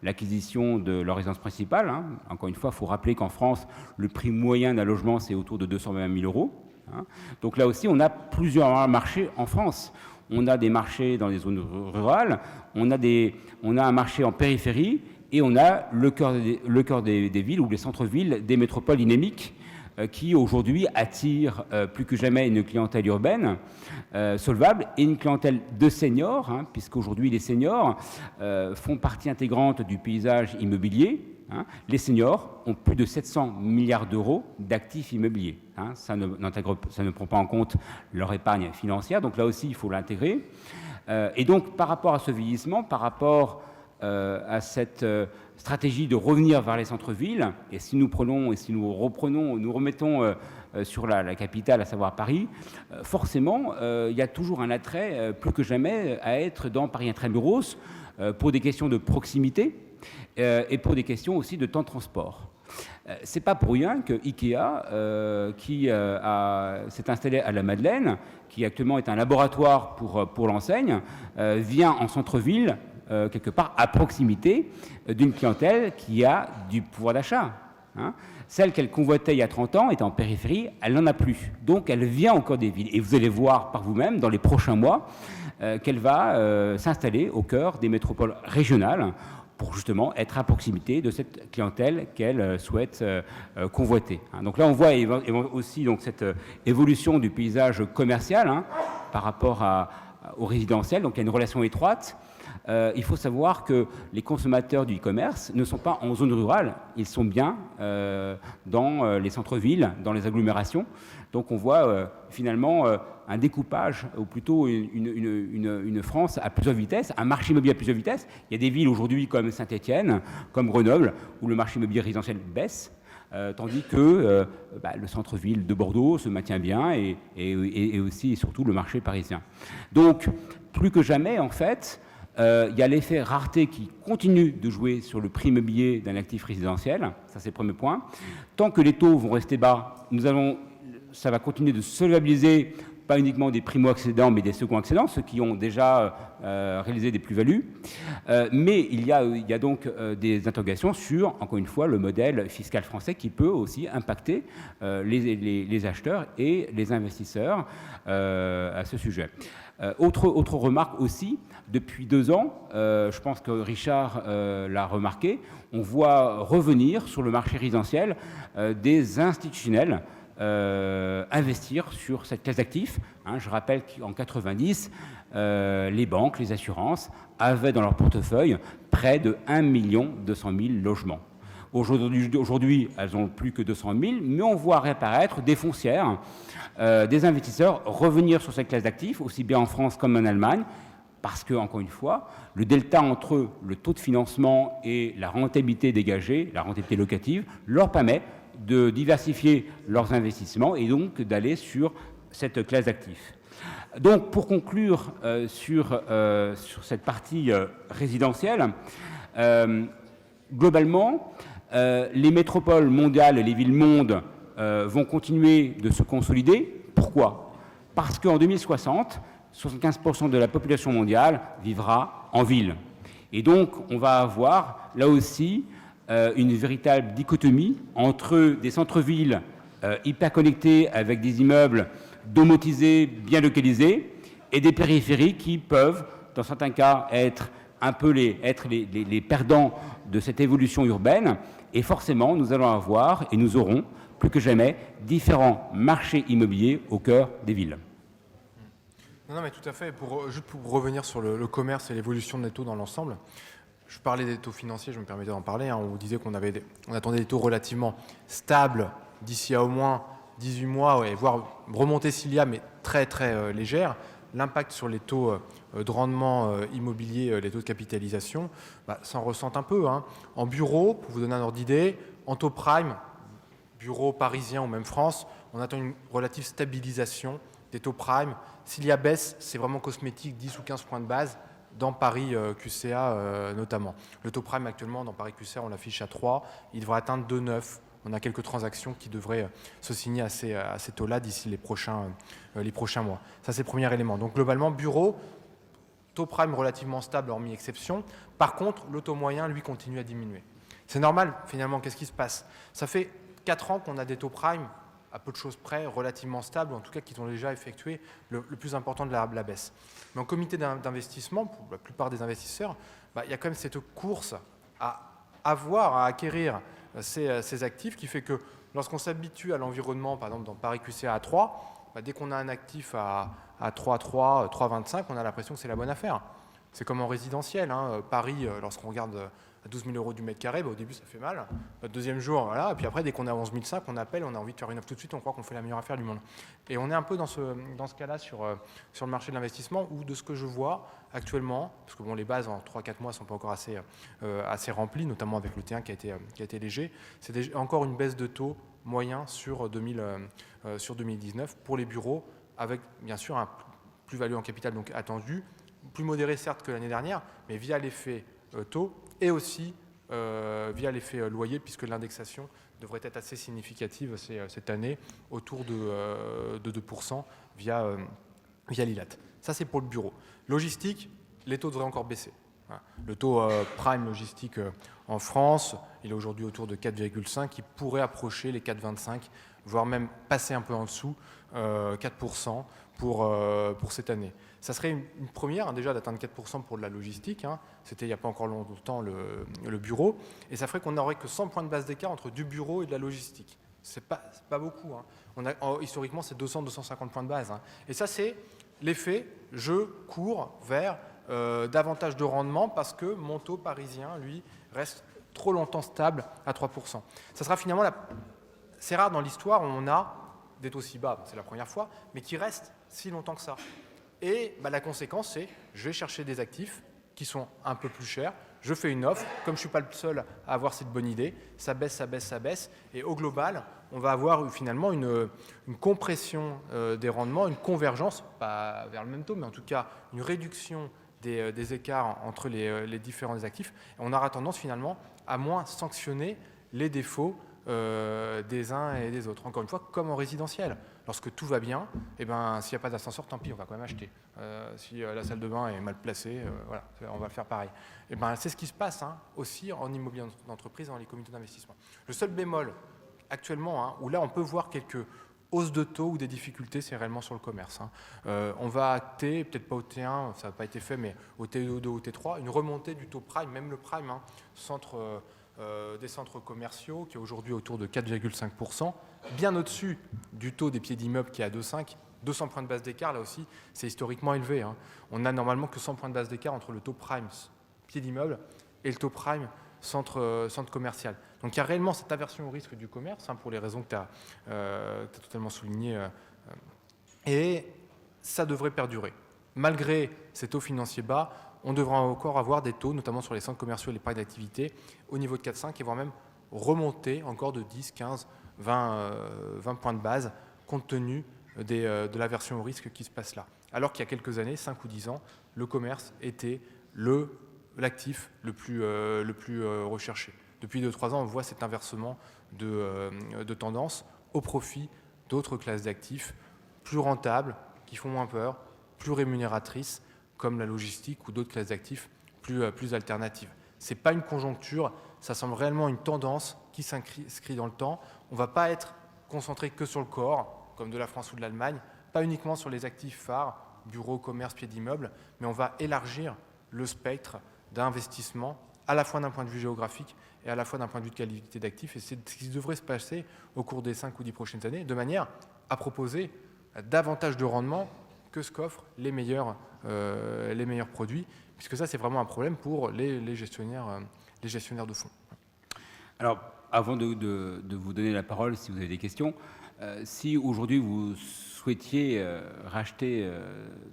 C: l'acquisition de leur résidence principale. Hein. Encore une fois, il faut rappeler qu'en France, le prix moyen d'un logement, c'est autour de 220 000 €. Hein. Donc là aussi, on a plusieurs marchés en France. On a des marchés dans les zones rurales, on a un marché en périphérie et on a le cœur des villes ou les centres-villes des métropoles dynamiques qui aujourd'hui attirent plus que jamais une clientèle urbaine solvable et une clientèle de seniors, hein, puisqu'aujourd'hui les seniors font partie intégrante du paysage immobilier. Hein. Les seniors ont plus de 700 milliards d'euros d'actifs immobiliers. Hein. Ça ne prend pas en compte leur épargne financière, donc là aussi il faut l'intégrer. Et donc par rapport à ce vieillissement, par rapport à cette stratégie de revenir vers les centres-villes, et si nous remettons sur la capitale, à savoir Paris, forcément, il y a toujours un attrait plus que jamais à être dans Paris Intramuros pour des questions de proximité et pour des questions aussi de temps de transport. C'est pas pour rien que Ikea, qui s'est installé à la Madeleine, qui actuellement est un laboratoire pour l'enseigne, vient en centre-ville, quelque part à proximité d'une clientèle qui a du pouvoir d'achat. Hein. Celle qu'elle convoitait il y a 30 ans est en périphérie, elle n'en a plus. Donc elle vient encore des villes. Et vous allez voir par vous-même dans les prochains mois qu'elle va s'installer au cœur des métropoles régionales pour justement être à proximité de cette clientèle qu'elle souhaite convoiter. Hein. Donc là on voit aussi donc, cette évolution du paysage commercial hein, par rapport au résidentiel. Donc il y a une relation étroite. Il faut savoir que les consommateurs du e-commerce ne sont pas en zone rurale, ils sont bien dans les centres-villes, dans les agglomérations. Donc on voit finalement un découpage, ou plutôt une France à plusieurs vitesses, un marché immobilier à plusieurs vitesses. Il y a des villes aujourd'hui comme Saint-Étienne, comme Grenoble, où le marché immobilier résidentiel baisse, tandis que le centre-ville de Bordeaux se maintient bien et aussi et surtout le marché parisien. Donc plus que jamais en fait, il y a l'effet rareté qui continue de jouer sur le prix immobilier d'un actif résidentiel, ça c'est le premier point. Tant que les taux vont rester bas, ça va continuer de solvabiliser pas uniquement des primo-accédants, mais des seconds-accédants, ceux qui ont déjà réalisé des plus-values. Mais il y a donc des interrogations sur, encore une fois, le modèle fiscal français qui peut aussi impacter les acheteurs et les investisseurs à ce sujet. Autre remarque aussi, depuis 2 ans, je pense que Richard l'a remarqué, on voit revenir sur le marché résidentiel des institutionnels investir sur cette classe d'actifs. Hein, je rappelle qu'en 90, les banques, les assurances avaient dans leur portefeuille près de 1 200 000 logements. Aujourd'hui, elles n'ont plus que 200 000, mais on voit réapparaître des foncières, des investisseurs revenir sur cette classe d'actifs, aussi bien en France comme en Allemagne, parce que, encore une fois, le delta entre le taux de financement et la rentabilité dégagée, la rentabilité locative, leur permet de diversifier leurs investissements et donc d'aller sur cette classe d'actifs. Donc, pour conclure sur cette partie résidentielle, globalement, les métropoles mondiales et les villes-mondes vont continuer de se consolider. Pourquoi ? Parce qu'en 2060, 75% de la population mondiale vivra en ville. Et donc, on va avoir, là aussi, une véritable dichotomie entre des centres-villes hyper connectés avec des immeubles domotisés, bien localisés, et des périphéries qui peuvent, dans certains cas, être un peu les perdants de cette évolution urbaine. Et forcément, nous allons avoir, et nous aurons, plus que jamais, différents marchés immobiliers au cœur des villes.
D: Non, mais tout à fait. Juste pour revenir sur le commerce et l'évolution des taux dans l'ensemble, je parlais des taux financiers, je me permettais d'en parler. Hein. On vous disait qu'on attendait des taux relativement stables d'ici à au moins 18 mois, voire remonter s'il y a, mais très très légère. L'impact sur les taux de rendement immobilier, les taux de capitalisation, s'en ressentent un peu. Hein. En bureau, pour vous donner un ordre d'idée, en taux prime, bureau parisien ou même France, on attend une relative stabilisation des taux prime. S'il y a baisse, c'est vraiment cosmétique, 10 ou 15 points de base. dans Paris QCA notamment. Le taux prime actuellement dans Paris QCA, on l'affiche à 3, il devrait atteindre 2,9. On a quelques transactions qui devraient se signer à ces taux-là d'ici les prochains mois. Ça, c'est le premier élément. Donc globalement, bureau, taux prime relativement stable, hormis exception. Par contre, le taux moyen, lui, continue à diminuer. C'est normal, finalement, qu'est-ce qui se passe? Ça fait 4 ans qu'on a des taux prime, à peu de choses près, relativement stables, en tout cas qui ont déjà effectué le plus important de la baisse. Mais en comité d'investissement, pour la plupart des investisseurs, il y a quand même cette course à acquérir ces actifs qui fait que lorsqu'on s'habitue à l'environnement, par exemple dans Paris QCA à 3, dès qu'on a un actif à 3,3, 3,25, on a l'impression que c'est la bonne affaire. C'est comme en résidentiel. Paris, lorsqu'on regarde à 12 000 euros du mètre carré, au début ça fait mal. Notre deuxième jour, voilà, et puis après dès qu'on est à 11 500, on appelle, on a envie de faire une offre tout de suite, on croit qu'on fait la meilleure affaire du monde. Et on est un peu dans ce cas-là sur le marché de l'investissement, où de ce que je vois actuellement, parce que les bases en 3-4 mois ne sont pas encore assez remplies, notamment avec le T1 qui a été léger, c'est encore une baisse de taux moyen sur 2019 pour les bureaux, avec bien sûr un plus-value en capital donc attendu, plus modéré certes que l'année dernière, mais via l'effet taux et aussi via l'effet loyer, puisque l'indexation devrait être assez significative cette année, autour de 2% via l'ILAT. Ça, c'est pour le bureau. Logistique, les taux devraient encore baisser. Le taux prime logistique en France, il est aujourd'hui autour de 4,5, il pourrait approcher les 4,25, voire même passer un peu en dessous, 4% pour cette année. Ça serait une première déjà d'atteindre 4% pour de la logistique, c'était il n'y a pas encore longtemps le bureau, et ça ferait qu'on n'aurait que 100 points de base d'écart entre du bureau et de la logistique. C'est pas beaucoup. Historiquement, c'est 200-250 points de base. Et ça, c'est l'effet je cours vers davantage de rendement parce que mon taux parisien, lui, reste trop longtemps stable à 3%. Ça sera finalement c'est rare dans l'histoire où on a des taux si bas, c'est la première fois, mais qui restent si longtemps que ça. Et la conséquence, c'est je vais chercher des actifs qui sont un peu plus chers, je fais une offre, comme je ne suis pas le seul à avoir cette bonne idée, ça baisse, ça baisse, ça baisse, et au global, on va avoir finalement une compression des rendements, une convergence, pas vers le même taux, mais en tout cas une réduction des écarts entre les différents actifs. Et on aura tendance finalement à moins sanctionner les défauts des uns et des autres. Encore une fois, comme en résidentiel. Lorsque tout va bien, s'il n'y a pas d'ascenseur, tant pis, on va quand même acheter. Si la salle de bain est mal placée, voilà, on va faire pareil. C'est ce qui se passe aussi en immobilier d'entreprise, dans les comités d'investissement. Le seul bémol actuellement, où là on peut voir quelques hausses de taux ou des difficultés, c'est réellement sur le commerce. On va acter, peut-être pas au T1, ça n'a pas été fait, mais au T2, au T3, une remontée du taux prime, même le prime, des centres commerciaux, qui est aujourd'hui autour de 4,5%, bien au-dessus du taux des pieds d'immeubles qui est à 2,5%. 200 points de base d'écart, là aussi, c'est historiquement élevé. On n'a normalement que 100 points de base d'écart entre le taux prime pied d'immeuble et le taux prime centre commercial. Donc il y a réellement cette aversion au risque du commerce, pour les raisons que tu as totalement soulignées, et ça devrait perdurer. Malgré ces taux financiers bas, on devra encore avoir des taux, notamment sur les centres commerciaux et les parcs d'activité, au niveau de 4,5 et voire même remonter encore de 10, 15, 20 points de base, compte tenu de l'aversion au risque qui se passe là. Alors qu'il y a quelques années, 5 ou 10 ans, le commerce était l'actif le plus recherché. Depuis 2-3 ans, on voit cet inversement de tendance au profit d'autres classes d'actifs plus rentables, qui font moins peur, plus rémunératrices, comme la logistique ou d'autres classes d'actifs plus alternatives. Ce n'est pas une conjoncture, ça semble réellement une tendance qui s'inscrit dans le temps. On ne va pas être concentré que sur le corps, comme de la France ou de l'Allemagne, pas uniquement sur les actifs phares, bureaux, commerce, pieds d'immeuble, mais on va élargir le spectre d'investissement, à la fois d'un point de vue géographique et à la fois d'un point de vue de qualité d'actifs. Et c'est ce qui devrait se passer au cours des 5 ou 10 prochaines années, de manière à proposer davantage de rendement que ce qu'offrent les meilleurs produits, puisque ça, c'est vraiment un problème pour les gestionnaires de fonds.
C: Alors, avant de vous donner la parole, si vous avez des questions, si aujourd'hui vous souhaitiez racheter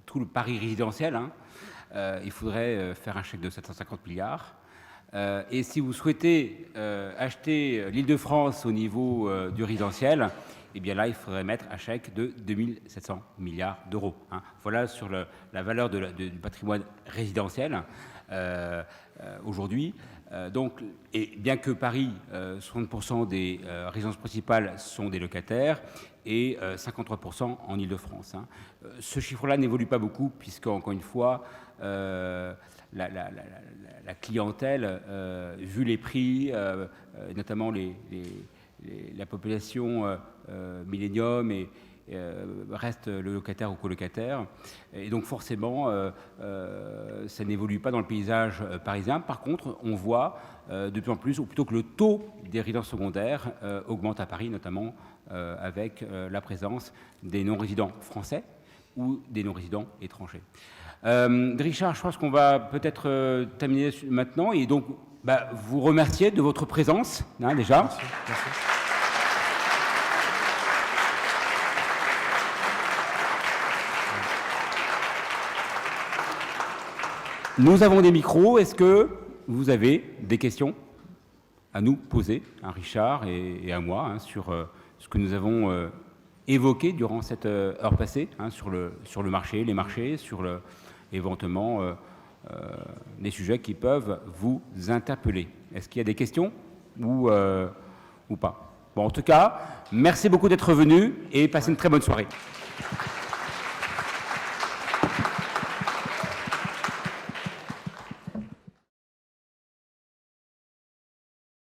C: tout le Paris résidentiel, il faudrait faire un chèque de 750 milliards. Et si vous souhaitez acheter l'Île-de-France au niveau du résidentiel, eh bien là, il faudrait mettre un chèque de 2700 milliards d'euros. Hein. Voilà sur la valeur du patrimoine résidentiel aujourd'hui. Donc, et bien que Paris, 60% des résidences principales sont des locataires et 53% en Île-de-France. Hein. Ce chiffre-là n'évolue pas beaucoup puisque, encore une fois, la clientèle, vu les prix, notamment la population millénium et reste le locataire ou colocataire. Et donc forcément, ça n'évolue pas dans le paysage parisien. Par contre, on voit de plus en plus, ou plutôt que le taux des résidences secondaires augmente à Paris, notamment avec la présence des non-résidents français ou des non-résidents étrangers. Richard, je pense qu'on va peut-être terminer maintenant et donc vous remercier de votre présence, hein, déjà.
D: Merci. Merci.
C: Nous avons des micros. Est-ce que vous avez des questions à nous poser, à Richard et à moi, hein, sur ce que nous avons évoqué durant cette heure passée, hein, sur le marché, les marchés, sur éventuellement des sujets qui peuvent vous interpeller. Est-ce qu'il y a des questions ou pas? Bon, en tout cas, merci beaucoup d'être venu et passez une très bonne soirée.